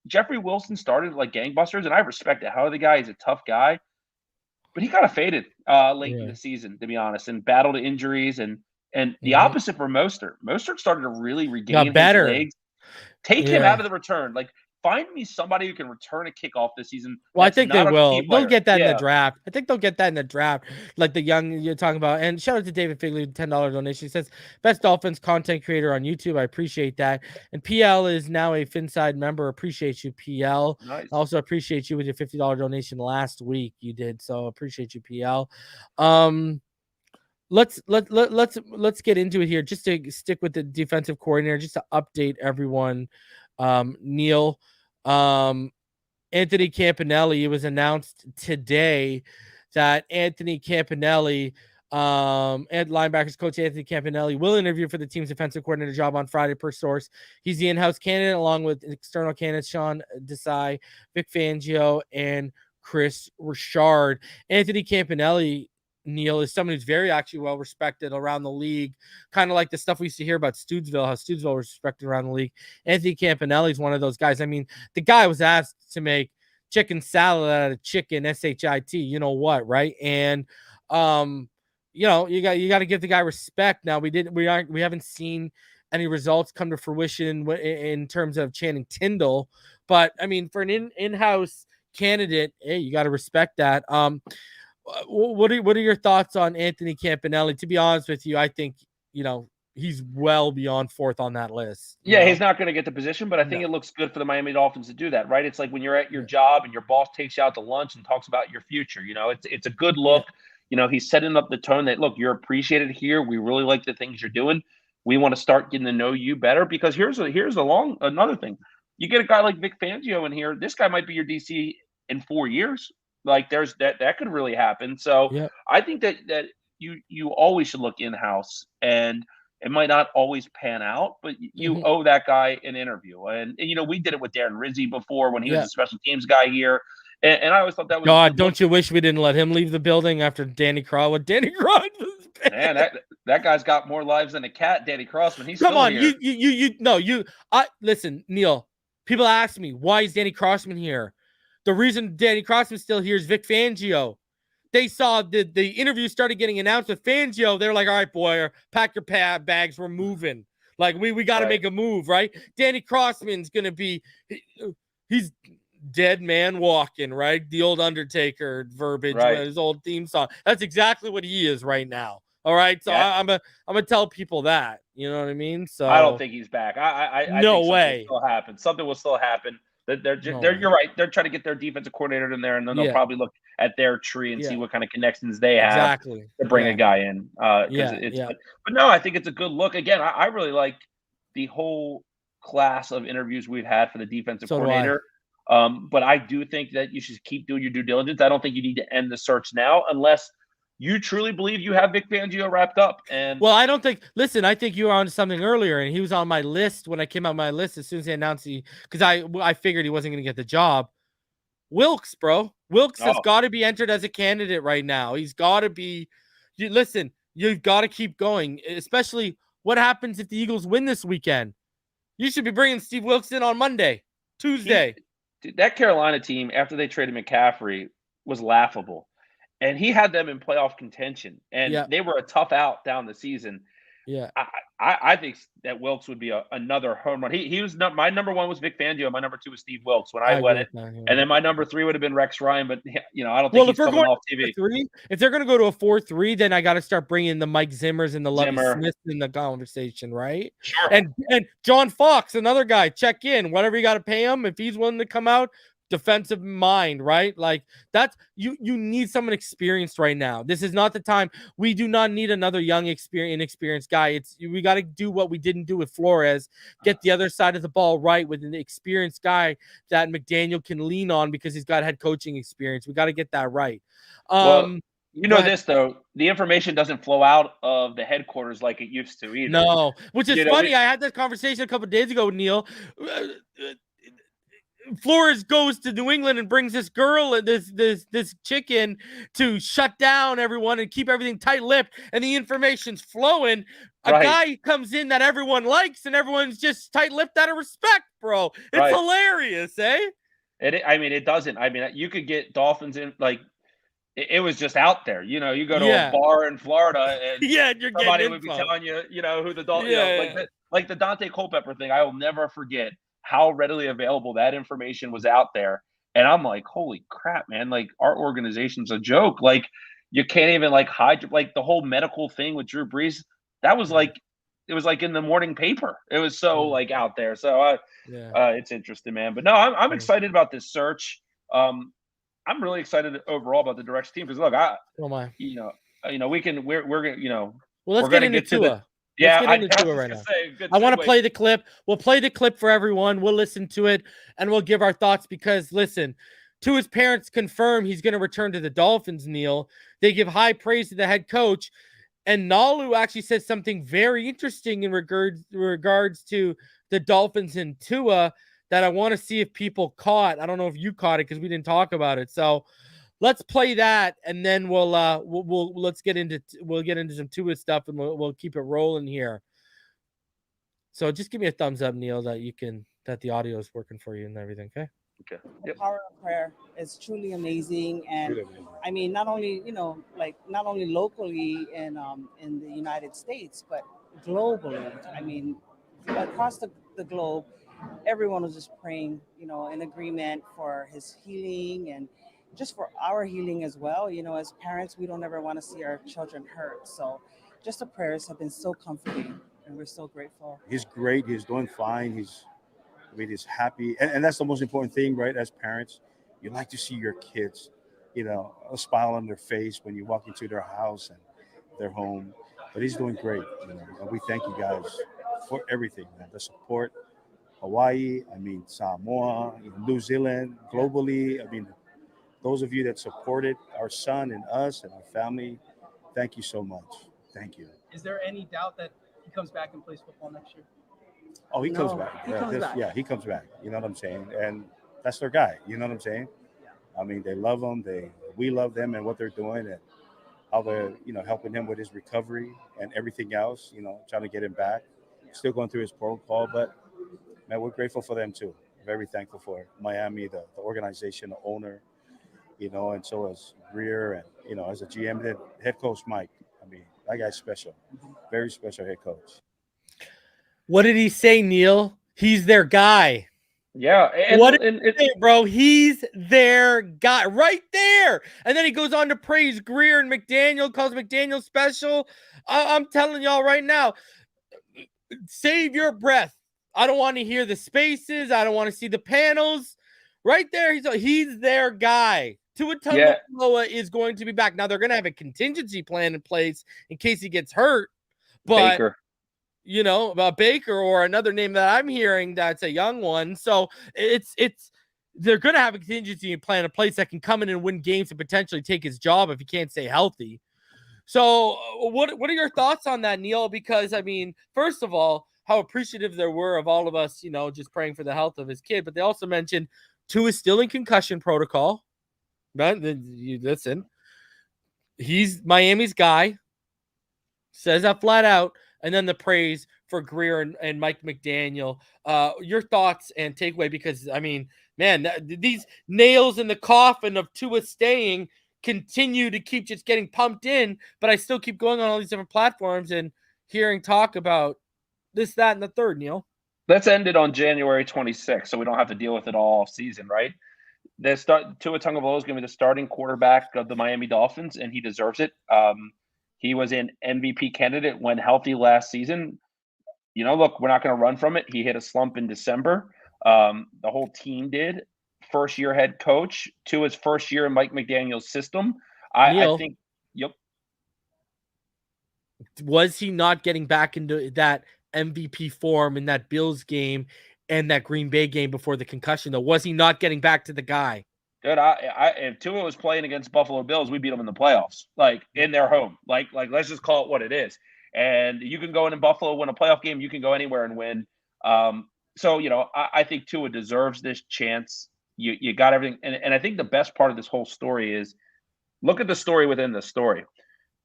Jeffrey Wilson started like gangbusters, and I respect it. How the guy is a tough guy, but he kind of faded late in the season, to be honest, and battled injuries and the opposite for Mostert. Mostert started to really regain his legs. Take him out of the return. Like, find me somebody who can return a kickoff this season. Well, I think they will. They'll get that in the draft. I think they'll get that in the draft. Like the young you're talking about. And shout out to David Figley, $10 donation. He says, best Dolphins content creator on YouTube. I appreciate that. And PL is now a Phinside member. Appreciate you, PL. Nice. Also appreciate you with your $50 donation last week. You did. So appreciate you, PL. Let's get into it here. Just to stick with the defensive coordinator, just to update everyone. Neal, Anthony Campanile, it was announced today that Anthony Campanile, and linebackers coach Anthony Campanile will interview for the team's defensive coordinator job on Friday per source. He's the in-house candidate along with external candidates Sean Desai, Vic Fangio, and Chris Richard. Anthony Campanile, Neal, is someone who's very actually well respected around the league, kind of like the stuff we used to hear about Stoodsville, how Stoodsville was respected around the league. Anthony Campanile is one of those guys. I mean, the guy was asked to make chicken salad out of chicken, SHIT, you know what, right? And you got to give the guy respect. Now we haven't seen any results come to fruition in terms of Channing Tindall, but I mean, for an in-house candidate, hey, you got to respect that. What are your thoughts on Anthony Campanile? To be honest with you, I think he's well beyond 4th on that list. Yeah, he's not going to get the position, but I think it looks good for the Miami Dolphins to do that, right? It's like when you're at your job and your boss takes you out to lunch and talks about your future. It's a good look. He's setting up the tone that, look, you're appreciated here. We really like the things you're doing. We want to start getting to know you better because here's another thing. You get a guy like Vic Fangio in here. This guy might be your DC in 4 years. Like there's that could really happen. So I think that you always should look in-house, and it might not always pan out, but you owe that guy an interview. And we did it with Darren Rizzi before when he was a special teams guy here. And I always thought that was God. Don't you wish we didn't let him leave the building after Danny Cross? Danny Cross was bad. Man, that guy's got more lives than a cat. Danny Crossman. He's come still on. Here. Listen, Neal. People ask me, why is Danny Crossman here? The reason Danny Crossman's still here is Vic Fangio. They saw the interview started getting announced with Fangio. They're like, all right, boy, pack your bags. We're moving. Like, we got to make a move, right? Danny Crossman's going to be – he's dead man walking, right? The old Undertaker verbiage, his old theme song. That's exactly what he is right now, All right, so Yeah. I'm gonna tell people that. You know what I mean? So I don't think he's back. I no think something way. will still happen. Something will still happen. They're No way. you're right. They're trying to get their defensive coordinator in there, and then they'll Yeah. probably look at their tree and Yeah. see what kind of connections they have Exactly. to bring Yeah. a guy in. Yeah. Yeah. But no, I think it's a good look. Again, I really like the whole class of interviews we've had for the defensive So do I. coordinator. But I do think that you should keep doing your due diligence. I don't think you need to end the search now unless you truly believe you have Vic Fangio wrapped up. And Well, I don't think. Listen, I think you were on something earlier, and he was on my list when I came out my list as soon as they announced because I figured he wasn't going to get the job. Wilks, bro. Wilks has got to be entered as a candidate right now. He's got to be. Listen, you've got to keep going, especially what happens if the Eagles win this weekend. You should be bringing Steve Wilks in on Monday, Tuesday. That Carolina team, after they traded McCaffrey, was laughable. And he had them in playoff contention. And they were a tough out down the season. Yeah. I think that Wilks would be another home run. He was my number one was Vic Fangio. My number two was Steve Wilks when I went it. And then my number three would have been Rex Ryan. But, I don't think he's coming off TV. If they're going to go to a 4-3, then I got to start bringing the Mike Zimmers and the Lovie Smiths in the conversation, right? Sure. And John Fox, another guy, check in. Whatever you got to pay him, if he's willing to come out, defensive mind, right? Like that's you need someone experienced right now. This is not the time. We do not need another young inexperienced guy. We got to do what we didn't do with Flores, get the other side of the ball right with an experienced guy that McDaniel can lean on because he's got head coaching experience. We got to get that right. This though, the information doesn't flow out of the headquarters like it used to either. No, which is funny. I had that conversation a couple of days ago with Neil. Flores goes to New England and brings this girl and this chick in to shut down everyone and keep everything tight-lipped, and the information's flowing. A guy comes in that everyone likes, and everyone's just tight-lipped out of respect, bro. It's hilarious, eh? It doesn't. You could get Dolphins in, like, it was just out there. You go to a bar in Florida, and you're somebody would be telling you, who the Dolphins, like the Dante Culpepper thing. I will never forget how readily available that information was out there. And I'm like, holy crap, man. Like, our organization's a joke. Like, you can't even hide, like the whole medical thing with Drew Brees. That was it was like in the morning paper. It was so out there. So it's interesting, man. But no, I'm excited about this search. I'm really excited overall about the direction team. Cause look, we're gonna, let's get into Tua. Let's get into it right now. I want to play the clip. We'll play the clip for everyone. We'll listen to it, and we'll give our thoughts because, listen, Tua's parents confirm he's going to return to the Dolphins, Neil. They give high praise to the head coach, and Galu actually said something very interesting in regards to the Dolphins and Tua that I want to see if people caught. I don't know if you caught it because we didn't talk about it. So let's play that, and then we'll get into some Tua stuff, and we'll keep it rolling here. So just give me a thumbs up, Neil, that the audio is working for you and everything. Okay. Okay. The power of prayer is truly amazing, and not only locally in the United States, but globally. Across the globe, everyone was just praying, in agreement for his healing and just for our healing as well. As parents, we don't ever want to see our children hurt. So just the prayers have been so comforting, and we're so grateful. He's great. He's doing fine. He's happy. And that's the most important thing, right? As parents, you like to see your kids, a smile on their face when you walk into their house and their home. But he's doing great, And we thank you guys for everything, man. The support, Hawaii, Samoa, New Zealand, globally. Those of you that supported our son and us and our family, thank you so much. Thank you. Is there any doubt that he comes back and plays football next year? Oh, he comes back. Yeah, he comes back. You know what I'm saying? And that's their guy. You know what I'm saying? Yeah. They love him. We love them and what they're doing and how they're, helping him with his recovery and everything else, trying to get him back. Still going through his protocol, but, man, we're grateful for them too. Very thankful for Miami, the organization, the owner, and so as Greer and, as a GM, head coach Mike. That guy's special. Very special head coach. What did he say, Neil? He's their guy. Yeah, bro? He's their guy right there. And then he goes on to praise Greer and McDaniel, calls McDaniel special. I'm telling y'all right now, save your breath. I don't want to hear the spaces. I don't want to see the panels. Right there, he's their guy. Tua Tagovailoa is going to be back. Now they're going to have a contingency plan in place in case he gets hurt. But Baker. About Baker or another name that I'm hearing that's a young one. So they're going to have a contingency plan in place that can come in and win games and potentially take his job if he can't stay healthy. So what are your thoughts on that, Neal? Because, I mean, first of all, how appreciative there were of all of us, just praying for the health of his kid. But they also mentioned Tua is still in concussion protocol. But listen, he's Miami's guy. Says that flat out. And then the praise for Greer and Mike McDaniel. Your thoughts and takeaway, because, I mean, man, these nails in the coffin of Tua staying continue to keep just getting pumped in, but I still keep going on all these different platforms and hearing talk about this, that, and the third, Neal. Let's end it on January 26th so we don't have to deal with it all season, right? Tua Tagovailoa is going to be the starting quarterback of the Miami Dolphins, and he deserves it. He was an MVP candidate when healthy last season. Look, we're not going to run from it. He hit a slump in December. The whole team did. First-year head coach. Tua's first year in Mike McDaniel's system. I think, yep. Was he not getting back into that MVP form in that Bills game and that Green Bay game before the concussion, though? Was he not getting back to the guy? Dude, if Tua was playing against Buffalo Bills, we beat them in the playoffs, in their home. Let's just call it what it is. And you can go in Buffalo, win a playoff game. You can go anywhere and win. I think Tua deserves this chance. You got everything. And I think the best part of this whole story is look at the story within the story.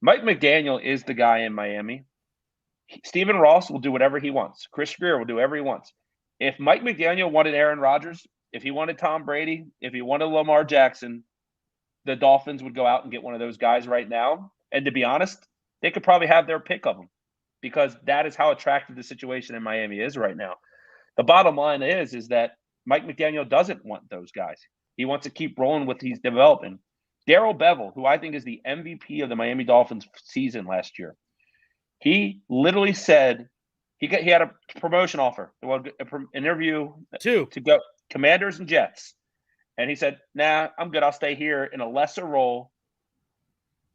Mike McDaniel is the guy in Miami. Stephen Ross will do whatever he wants. Chris Greer will do whatever he wants. If Mike McDaniel wanted Aaron Rodgers, if he wanted Tom Brady, if he wanted Lamar Jackson, the Dolphins would go out and get one of those guys right now. And to be honest, they could probably have their pick of them because that is how attractive the situation in Miami is right now. The bottom line is that Mike McDaniel doesn't want those guys. He wants to keep rolling with he's developing. Darrell Bevel, who I think is the MVP of the Miami Dolphins season last year, he literally said he had a promotion offer, an interview to go Commanders and Jets. And he said, nah, I'm good. I'll stay here in a lesser role.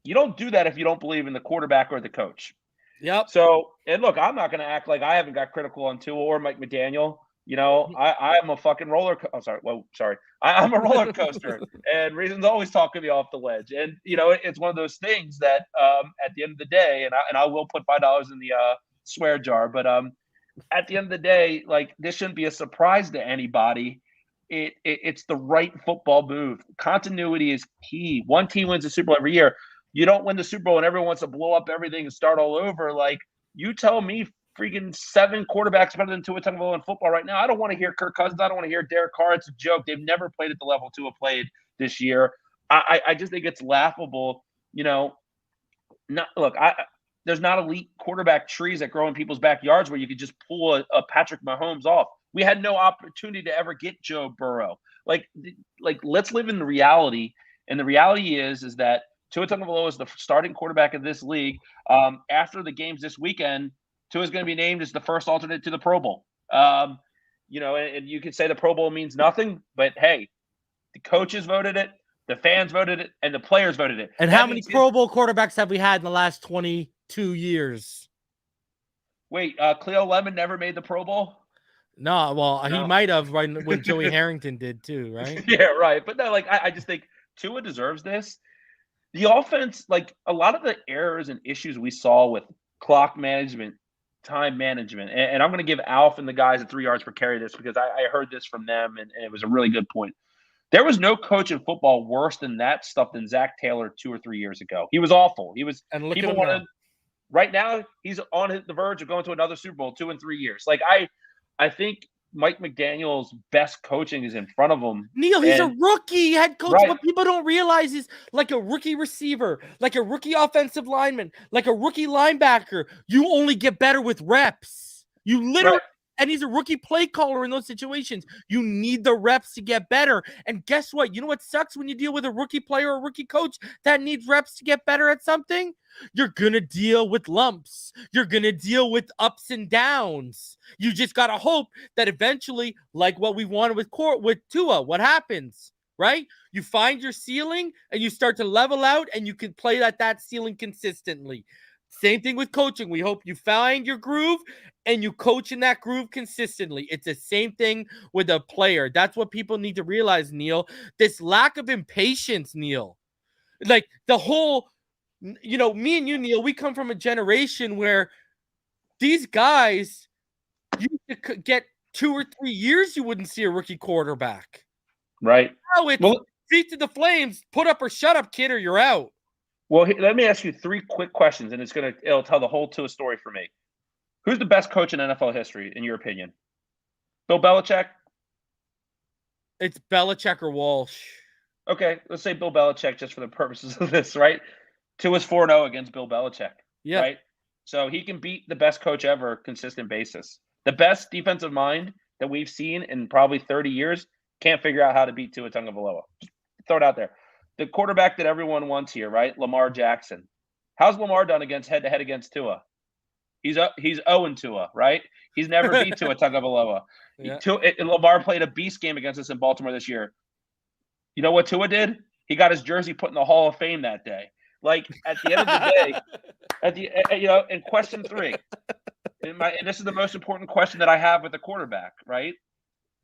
You don't do that if you don't believe in the quarterback or the coach. Yep. So, and look, I'm not going to act like I haven't got critical on Tua or Mike McDaniel. I'm a fucking I'm a roller coaster. And Reason's always talking me off the ledge. And, it's one of those things that at the end of the day, and I will put $5 in the swear jar, but at the end of the day, this shouldn't be a surprise to anybody. It's the right football move. Continuity is key. One team wins the Super Bowl every year. You don't win the Super Bowl and everyone wants to blow up everything and start all over. You tell me freaking 7 quarterbacks better than Tua Tagovailoa in football right now. I don't want to hear Kirk Cousins. I don't want to hear Derek Carr. It's a joke. They've never played at the level Tua played this year. I just think it's laughable. There's not elite quarterback trees that grow in people's backyards where you could just pull a Patrick Mahomes off. We had no opportunity to ever get Joe Burrow. Let's live in the reality. And the reality is that Tua Tagovailoa is the starting quarterback of this league. After the games this weekend, Tua is going to be named as the first alternate to the Pro Bowl. And you could say the Pro Bowl means nothing, but hey, the coaches voted it, the fans voted it, and the players voted it. And how many Pro Bowl quarterbacks have we had in the last 22 years? Wait, Cleo Lemon never made the Pro Bowl? No, well, he might have when Joey Harrington did too, right? Yeah, right. But no, I just think Tua deserves this. The offense, a lot of the errors and issues we saw with clock management, time management, and I'm going to give Alf and the guys at 3 yards per carry this because I heard this from them, and it was a really good point. There was no coach in football worse than that stuff than Zach Taylor 2 or 3 years ago. He was awful. He was. And people wanted. Right now, he's on the verge of going to another Super Bowl 2 in 3 years. I think Mike McDaniel's best coaching is in front of him. Neal, he's a rookie head coach. Right. What people don't realize is like a rookie receiver, like a rookie offensive lineman, like a rookie linebacker. You only get better with reps. You literally And he's a rookie play caller in those situations. You need the reps to get better. And guess what? You know what sucks when you deal with a rookie player or a rookie coach that needs reps to get better at something? You're going to deal with lumps. You're going to deal with ups and downs. You just got to hope that eventually, like what we wanted with Tua, what happens, right? You find your ceiling and you start to level out and you can play at that ceiling consistently. Same thing with coaching. We hope you find your groove and you coach in that groove consistently. It's the same thing with a player. That's what people need to realize, Neil. This lack of impatience, Neil. Like the whole, me and you, Neil, we come from a generation where these guys, you could get 2 or 3 years, you wouldn't see a rookie quarterback. Right. Now it's feet to the flames, put up or shut up, kid, or you're out. Well, let me ask you 3 quick questions, and it'll tell the whole Tua story for me. Who's the best coach in NFL history, in your opinion? Bill Belichick? It's Belichick or Walsh. Okay, let's say Bill Belichick just for the purposes of this, right? Tua's 4-0 against Bill Belichick, right? So he can beat the best coach ever, consistent basis. The best defensive mind that we've seen in probably 30 years can't figure out how to beat Tua Tagovailoa. Just throw it out there. The quarterback that everyone wants here, right? Lamar Jackson. How's Lamar done head-to-head against Tua? He's 0-Tua, right? He's never beat Tua Tagovailoa. Lamar played a beast game against us in Baltimore this year. You know what Tua did? He got his jersey put in the Hall of Fame that day. Like at the end of the day, in question 3, and this is the most important question that I have with the quarterback, right?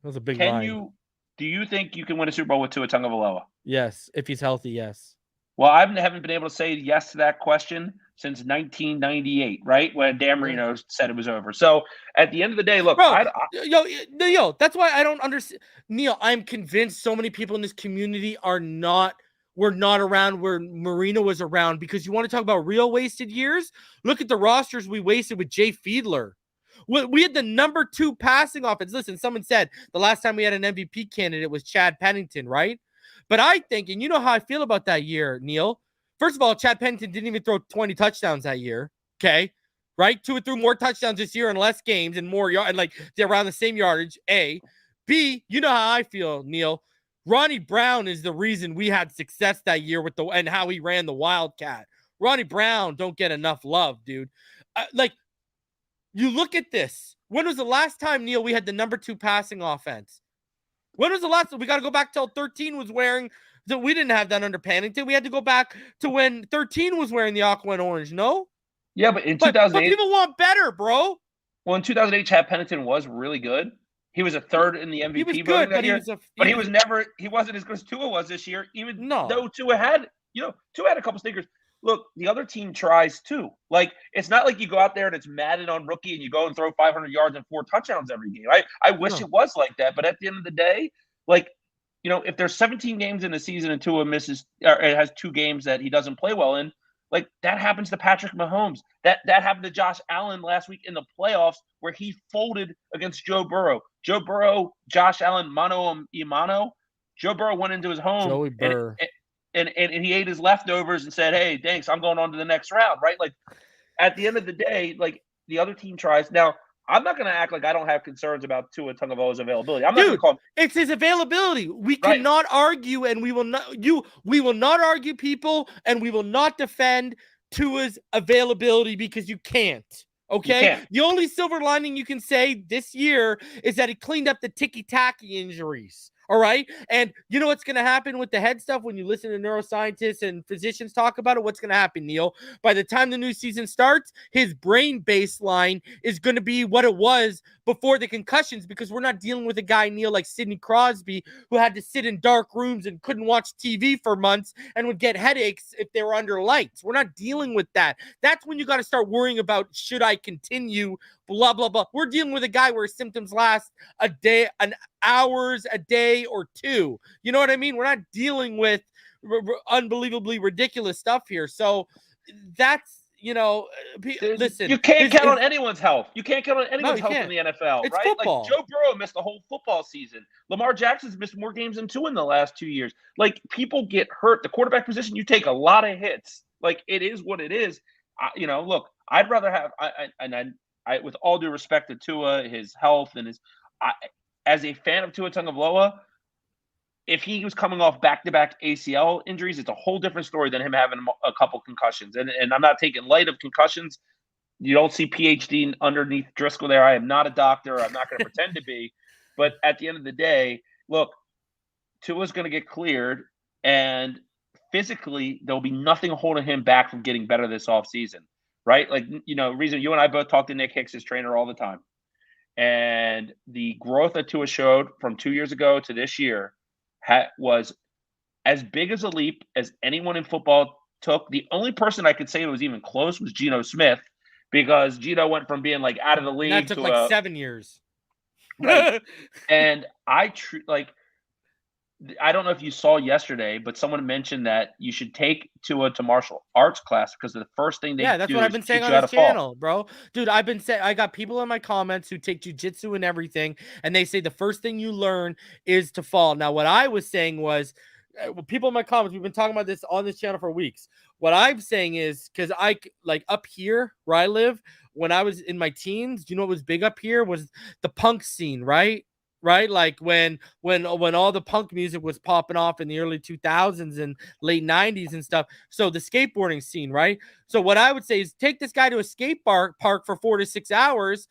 That was a big line. Do you think you can win a Super Bowl with Tua Tagovailoa? Yes, if he's healthy, yes. Well, I haven't been able to say yes to that question since 1998, right? When Dan Marino said it was over. So at the end of the day, look, bro, that's why I don't understand. Neil, I'm convinced so many people in this community were not around where Marino was around, because you want to talk about real wasted years? Look at the rosters we wasted with Jay Fiedler. We had the number 2 passing offense. Listen, someone said the last time we had an MVP candidate was Chad Pennington, right? But I think, and you know how I feel about that year, Neil. First of all, Chad Pennington didn't even throw 20 touchdowns that year. Okay, right? Tua threw more touchdowns this year in less games and more and like they're around the same yardage. A, B, you know how I feel, Neil. Ronnie Brown is the reason we had success that year and how he ran the Wildcat. Ronnie Brown don't get enough love, dude. You look at this. When was the last time, Neil, we had the number 2 passing offense? When was the last time? We got to go back till 13 was wearing that. We didn't have that under Pennington. We had to go back to when 13 was wearing the aqua and orange. No? Yeah, but in 2008, but people want better, bro. Well, in 2008, Chad Pennington was really good. He was a third in the MVP. He was good, but he wasn't as good as Tua was this year. Though Tua had a couple stinkers. Look, the other team tries too. Like, it's not like you go out there and it's Madden on rookie and you go and throw 500 yards and 4 touchdowns every game. I wish it was like that, but at the end of the day, if there's 17 games in the season and Tua misses or has 2 games that he doesn't play well in, like that happens to Patrick Mahomes. That happened to Josh Allen last week in the playoffs where he folded against Joe Burrow. Josh Allen, mano a mano. Joe Burrow went into his home. Joey Burr. And he ate his leftovers and said, "Hey, thanks, I'm going on to the next round." Right? Like, at the end of the day, like the other team tries. Now, I'm not going to act like I don't have concerns about Tua Tagovailoa's availability. I'm not going to call him. It's his availability. We cannot argue, and we will not. We will not argue, people, and we will not defend Tua's availability because you can't. Okay. The only silver lining you can say this year is that he cleaned up the ticky-tacky injuries. All right. And you know what's going to happen with the head stuff when you listen to neuroscientists and physicians talk about it? What's going to happen, Neil? By the time the new season starts, his brain baseline is going to be what it was before the concussions, because we're not dealing with a guy, Neil, like Sidney Crosby, who had to sit in dark rooms and couldn't watch TV for months and would get headaches if they were under lights. We're not dealing with that. That's when you got to start worrying about, should I continue, blah, blah, blah. We're dealing with a guy where his symptoms last a day, hours, a day, or 2. You know what I mean? We're not dealing with unbelievably ridiculous stuff here. So that's, listen. You can't count on anyone's health. You can't count on anyone's health in the NFL, it's right? Football. Like, Joe Burrow missed the whole football season. Lamar Jackson's missed more games than 2 in the last 2 years. Like, people get hurt. The quarterback position, you take a lot of hits. Like, it is what it is. Look, I'd rather have with all due respect to Tua, his health and as a fan of Tua Tagovailoa, if he was coming off back-to-back ACL injuries, it's a whole different story than him having a couple concussions. And I'm not taking light of concussions. You don't see PhD underneath Driscoll there. I am not a doctor. I'm not going to pretend to be. But at the end of the day, look, Tua's going to get cleared, and physically there'll be nothing holding him back from getting better this offseason, right? Like, Reason, you and I both talk to Nick Hicks' trainer all the time. And the growth that Tua showed from 2 years ago to this year was as big as a leap as anyone in football took. The only person I could say it was even close was Geno Smith, because Geno went from being like out of the league that took like 7 years. Right. And I don't know if you saw yesterday, but someone mentioned that you should take Tua to martial arts class, because the first thing that's what I've been saying on this channel, bro. Dude, I've been saying, I got people in my comments who take jujitsu and everything, and they say the first thing you learn is to fall. Now, what I was saying was, people in my comments, we've been talking about this on this channel for weeks. What I'm saying is, because I like up here where I live, when I was in my teens, you know what was big up here was the punk scene, right? Right, like when all the punk music was popping off in the early 2000s and late 90s and stuff. So the skateboarding scene, right? So what I would say is take this guy to a skate park for 4 to 6 hours.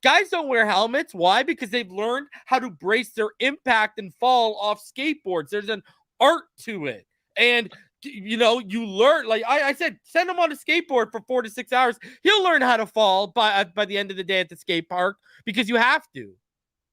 Guys don't wear helmets. Why? Because they've learned how to brace their impact and fall off skateboards. There's an art to it, and you learn. Like I said, send him on a skateboard for 4 to 6 hours. He'll learn how to fall by the end of the day at the skate park, because you have to.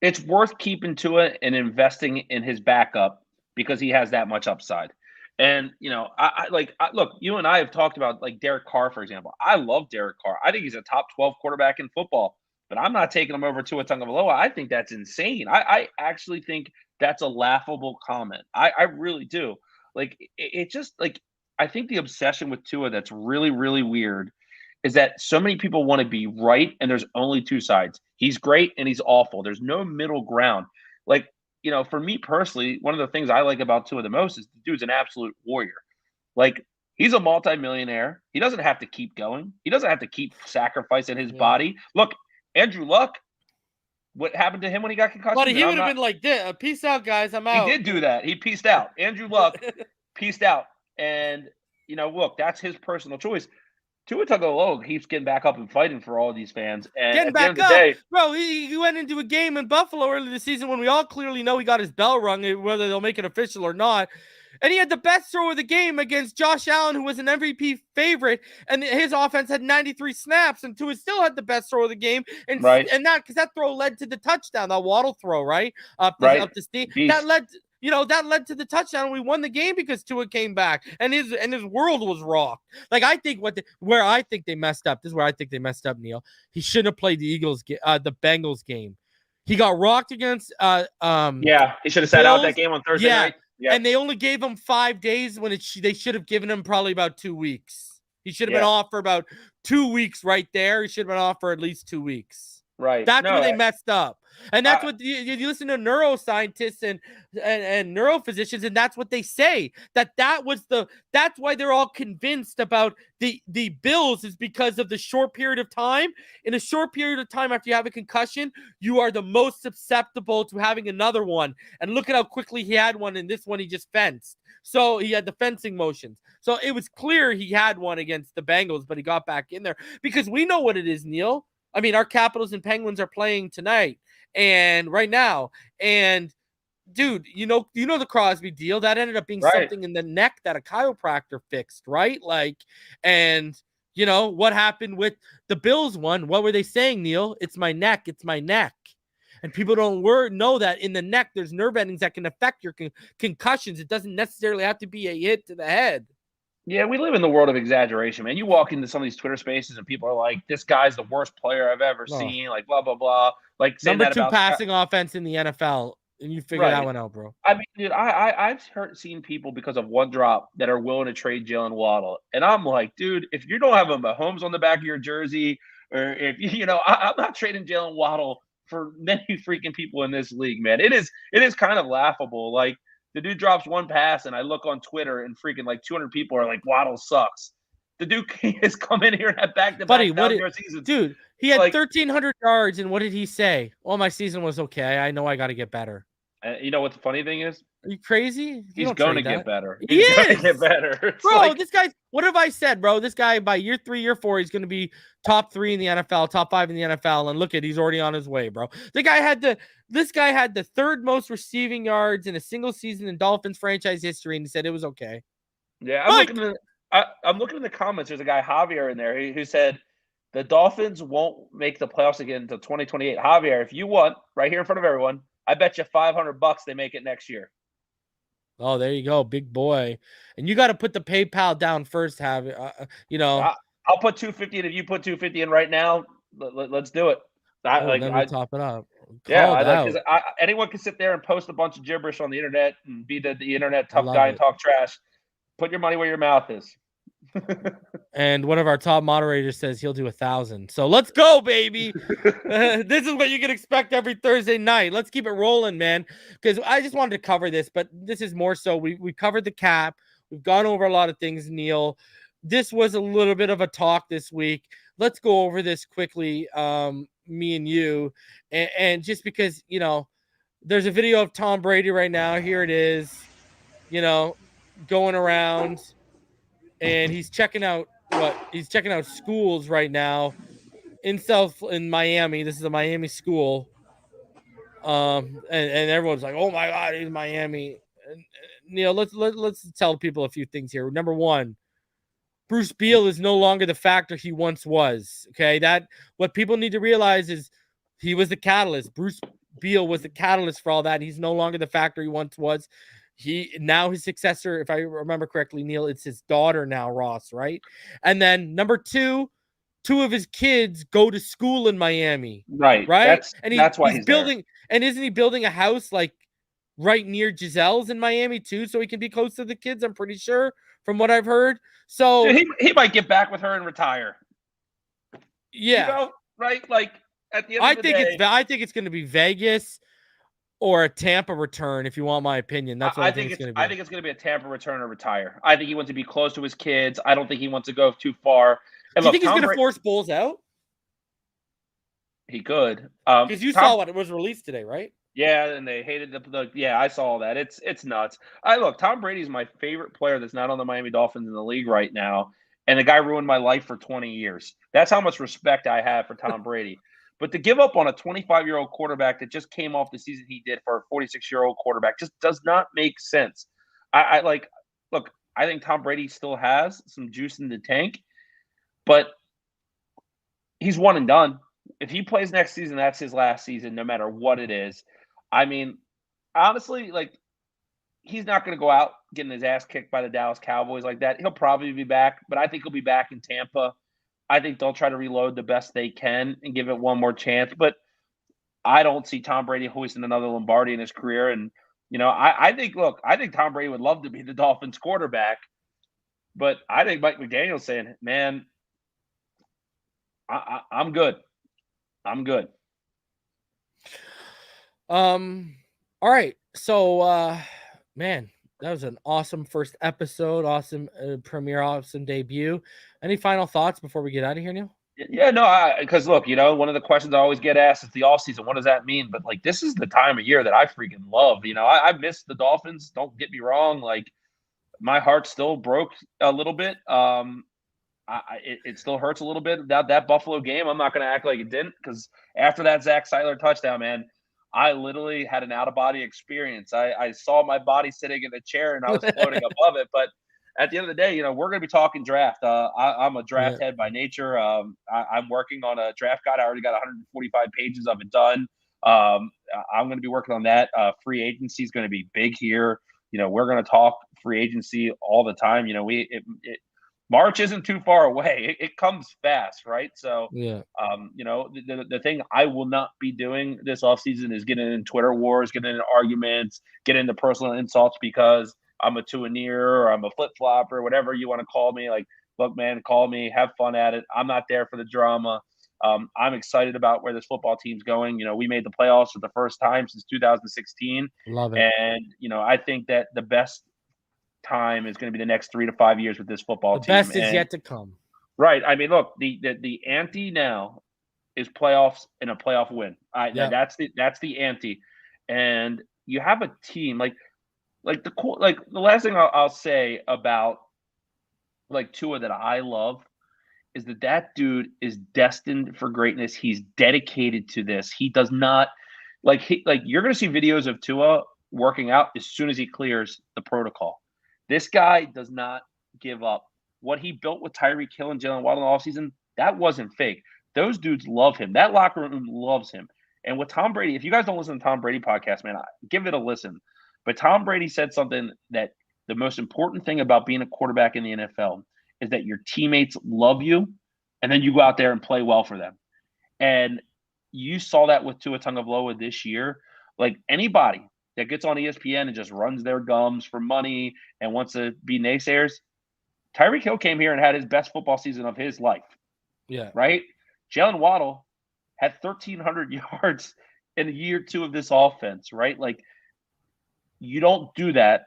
It's worth keeping Tua and investing in his backup, because he has that much upside. And, look, you and I have talked about like Derek Carr, for example. I love Derek Carr. I think he's a top 12 quarterback in football, but I'm not taking him over Tua Tagovailoa. I think that's insane. I actually think that's a laughable comment. I really do. Like, it just like, I think the obsession with Tua that's really, really weird is that so many people want to be right, and there's only two sides. He's great and he's awful. There's no middle ground. Like, for me personally, one of the things I like about Tua the most is the dude's an absolute warrior. Like, he's a multimillionaire. He doesn't have to keep going. He doesn't have to keep sacrificing his body. Look, Andrew Luck, what happened to him when he got concussion? Buddy, he would have been like, peace out, guys. I'm out. He did do that. He peaced out. Andrew Luck peaced out. And, look, that's his personal choice. Tua Tagovailoa keeps getting back up and fighting for all these fans. And getting at back the end of the day, bro, he went into a game in Buffalo early this season when we all clearly know he got his bell rung, whether they'll make it official or not. And he had the best throw of the game against Josh Allen, who was an MVP favorite, and his offense had 93 snaps, and Tua still had the best throw of the game. And because that throw led to the touchdown, that Waddle throw, right? Up the steam. That led to the touchdown. We won the game because Tua came back, and his world was rocked. Like, I think where I think they messed up. This is where I think they messed up, Neil. He shouldn't have played the Bengals game. He got rocked against. He should have sat out that game on Thursday night. Yeah. And they only gave him 5 days when they should have given him probably about 2 weeks. He should have been off for about 2 weeks right there. He should have been off for at least 2 weeks. Right. That's where they messed up. And that's what you listen to neuroscientists and neurophysicians, and that's what they say. That's why they're all convinced about the Bills, is because of the short period of time. In a short period of time after you have a concussion, you are the most susceptible to having another one. And look at how quickly he had one, and this one he just fenced. So he had the fencing motions. So it was clear he had one against the Bengals, but he got back in there because we know what it is, Neil. I mean, our Capitals and Penguins are playing tonight and right now. And dude, you know the Crosby deal that ended up being something in the neck that a chiropractor fixed, right? Like, and what happened with the Bills one? What were they saying, Neil? It's my neck. It's my neck. And people don't know that in the neck, there's nerve endings that can affect your concussions. It doesn't necessarily have to be a hit to the head. Yeah, we live in the world of exaggeration, man. You walk into some of these Twitter spaces and people are like, this guy's the worst player I've ever seen, like blah, blah, blah. Like number 2 passing offense in the NFL, and you figure that one out, bro. I mean, dude, I've seen people because of one drop that are willing to trade Jalen Waddle. And I'm like, dude, if you don't have a Mahomes on the back of your jersey, or if, I'm not trading Jalen Waddle for many freaking people in this league, man. It is kind of laughable. Like, the dude drops one pass, and I look on Twitter, and freaking like 200 people are like, Waddle sucks. The dude has come in here and had back-to-back season. Dude, He had like, 1,300 yards, and what did he say? Well, my season was okay. I know I got to get better. you know what the funny thing is? Are you crazy? He's going to get better. He He's going to is! get better. It's Bro, like, this guy, what have I said, bro? This guy, by year 3, year 4, he's going to be top 3 in the NFL, top 5 in the NFL. And look he's already on his way, bro. This guy had the 3rd most receiving yards in a single season in Dolphins franchise history, and he said it was okay. yeah, I'm looking in the comments. There's a guy, Javier, in there who said the Dolphins won't make the playoffs again until 2028. Javier, if you want, right here in front of everyone, I bet you $500 they make it next year. Oh, there you go, big boy. And you got to put the PayPal down first, I'll put 250 in if you put 250 in right now. Let's do it. Let me top it up. Anyone can sit there and post a bunch of gibberish on the internet and be the internet tough guy and talk trash. Put your money where your mouth is. And one of our top moderators says he'll do 1,000. So let's go, baby. This is what you can expect every Thursday night. Let's keep it rolling, man. Because I just wanted to cover this, but this is more so we covered the cap. We've gone over a lot of things, Neal. This was a little bit of a talk this week. Let's go over this quickly, me and you. And just because, there's a video of Tom Brady right now. Here it is, going around. And he's checking out schools right now in Miami. This is a Miami school. And everyone's like, "Oh my God, he's Miami." And, Neal, let's tell people a few things here. Number one, Bruce Beal is no longer the factor he once was. Okay, that what people need to realize is he was the catalyst. Bruce Beal was the catalyst for all that. He's no longer the factor he once was. His successor, if I remember correctly, Neal, it's his daughter now, Ross, right? And then number two of his kids go to school in Miami. Right. That's why he's building there. And isn't he building a house like right near Giselle's in Miami too, so he can be close to the kids, I'm pretty sure, from what I've heard. So he might get back with her and retire. Yeah. Right? Like at the end of the day. I think it's going to be Vegas or a Tampa return, if you want my opinion. That's what I think it's going to be. I think it's going to be a Tampa return or retire. I think he wants to be close to his kids. I don't think he wants to go too far. Do you think he's going to force Bulls out? He could. Because you saw what it was released today, right? Yeah, and they hated yeah, I saw that. It's nuts. Tom Brady's my favorite player that's not on the Miami Dolphins in the league right now, and the guy ruined my life for 20 years. That's how much respect I have for Tom Brady. But to give up on a 25-year-old quarterback that just came off the season he did for a 46-year-old quarterback just does not make sense. I think Tom Brady still has some juice in the tank, but he's one and done. If he plays next season, that's his last season, no matter what it is. I mean, honestly, he's not going to go out getting his ass kicked by the Dallas Cowboys like that. He'll probably be back, but I think he'll be back in Tampa. I think they'll try to reload the best they can and give it one more chance. But I don't see Tom Brady hoisting another Lombardi in his career. And, I think Tom Brady would love to be the Dolphins quarterback. But I think Mike McDaniel's saying, man, I'm good. I'm good. All right. So, man, that was an awesome first episode. Awesome premiere. Awesome debut. Any final thoughts before we get out of here, Neal? Yeah, no, because look, one of the questions I always get asked is the offseason. What does that mean? But this is the time of year that I freaking love. I miss the Dolphins. Don't get me wrong. My heart still broke a little bit. It still hurts a little bit about that Buffalo game. I'm not going to act like it didn't, because after that Zach Seiler touchdown, man, I literally had an out-of-body experience. I saw my body sitting in a chair and I was floating above it. But at the end of the day, we're going to be talking draft. I'm a draft head by nature. I'm working on a draft guide. I already got 145 pages of it done. I'm going to be working on that. Free agency is going to be big here. We're going to talk free agency all the time. March isn't too far away. It comes fast, right? So, yeah. The thing I will not be doing this offseason is getting in Twitter wars, getting into arguments, getting into personal insults because I'm a Tua-neer or I'm a flip-flopper or whatever you want to call me. Look, man, call me, have fun at it. I'm not there for the drama. I'm excited about where this football team's going. We made the playoffs for the first time since 2016. Love it. And, I think that the best time is going to be the next 3 to 5 years with this football team. The best is yet to come. Right. I mean, look, the ante now is playoffs and a playoff win. Yeah. That's the ante. And you have a team like the last thing I'll say about like Tua that I love is that dude is destined for greatness. He's dedicated to this. He does not you're going to see videos of Tua working out as soon as he clears the protocol. This guy does not give up. What he built with Tyreek Hill and Jalen Waddle in the offseason, that wasn't fake. Those dudes love him. That locker room loves him. And with Tom Brady, if you guys don't listen to Tom Brady podcast, man, give it a listen. But Tom Brady said something that the most important thing about being a quarterback in the NFL is that your teammates love you, and then you go out there and play well for them. And you saw that with Tua Tagovailoa this year. Like anybody that gets on ESPN and just runs their gums for money and wants to be naysayers, Tyreek Hill came here and had his best football season of his life. Yeah. Right? Jalen Waddle had 1,300 yards in year 2 of this offense, right? Like, you don't do that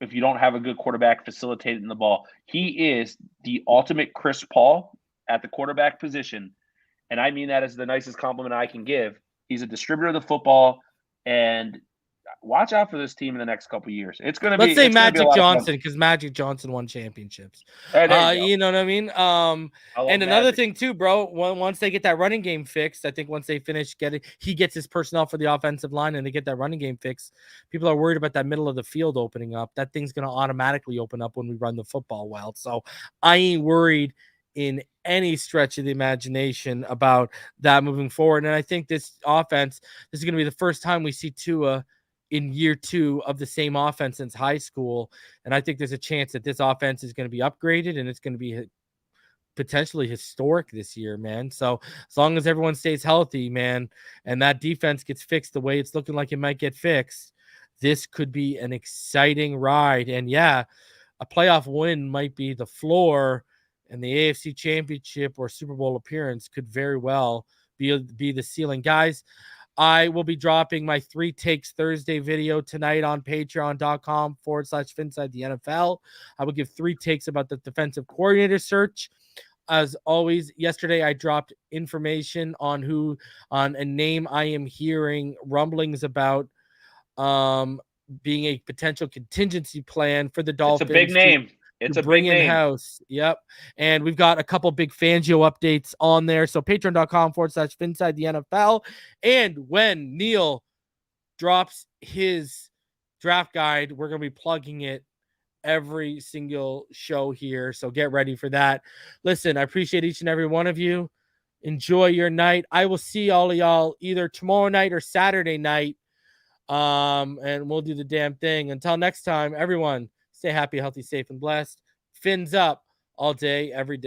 if you don't have a good quarterback facilitating the ball. He is the ultimate Chris Paul at the quarterback position, and I mean that as the nicest compliment I can give. He's a distributor of the football, and watch out for this team in the next couple of years. It's going to be. Let's say Magic Johnson, because Magic Johnson won championships. You know what I mean? And another thing too, bro, once they get that running game fixed, I think once they finish he gets his personnel for the offensive line and they get that running game fixed, people are worried about that middle of the field opening up. That thing's going to automatically open up when we run the football well. So I ain't worried in any stretch of the imagination about that moving forward. And I think this offense, this is going to be the first time we see Tua in year 2 of the same offense since high school. And I think there's a chance that this offense is going to be upgraded and it's going to be potentially historic this year, man. So as long as everyone stays healthy, man, and that defense gets fixed the way it's looking like it might get fixed, this could be an exciting ride. And yeah, a playoff win might be the floor, and the AFC Championship or Super Bowl appearance could very well be the ceiling. Guys, I will be dropping my 3 Takes Thursday video tonight on patreon.com/Phinside The NFL. I will give 3 takes about the defensive coordinator search. As always, yesterday I dropped information on a name I am hearing rumblings about being a potential contingency plan for the Dolphins. It's a big name. It's a big name. House. Yep. And we've got a couple big Fangio updates on there. So patreon.com/Phinside The NFL. And when Neal drops his draft guide, we're going to be plugging it every single show here. So get ready for that. Listen, I appreciate each and every one of you. Enjoy your night. I will see all of y'all either tomorrow night or Saturday night. And we'll do the damn thing. Until next time, everyone, stay happy, healthy, safe, and blessed. Fins up all day, every day.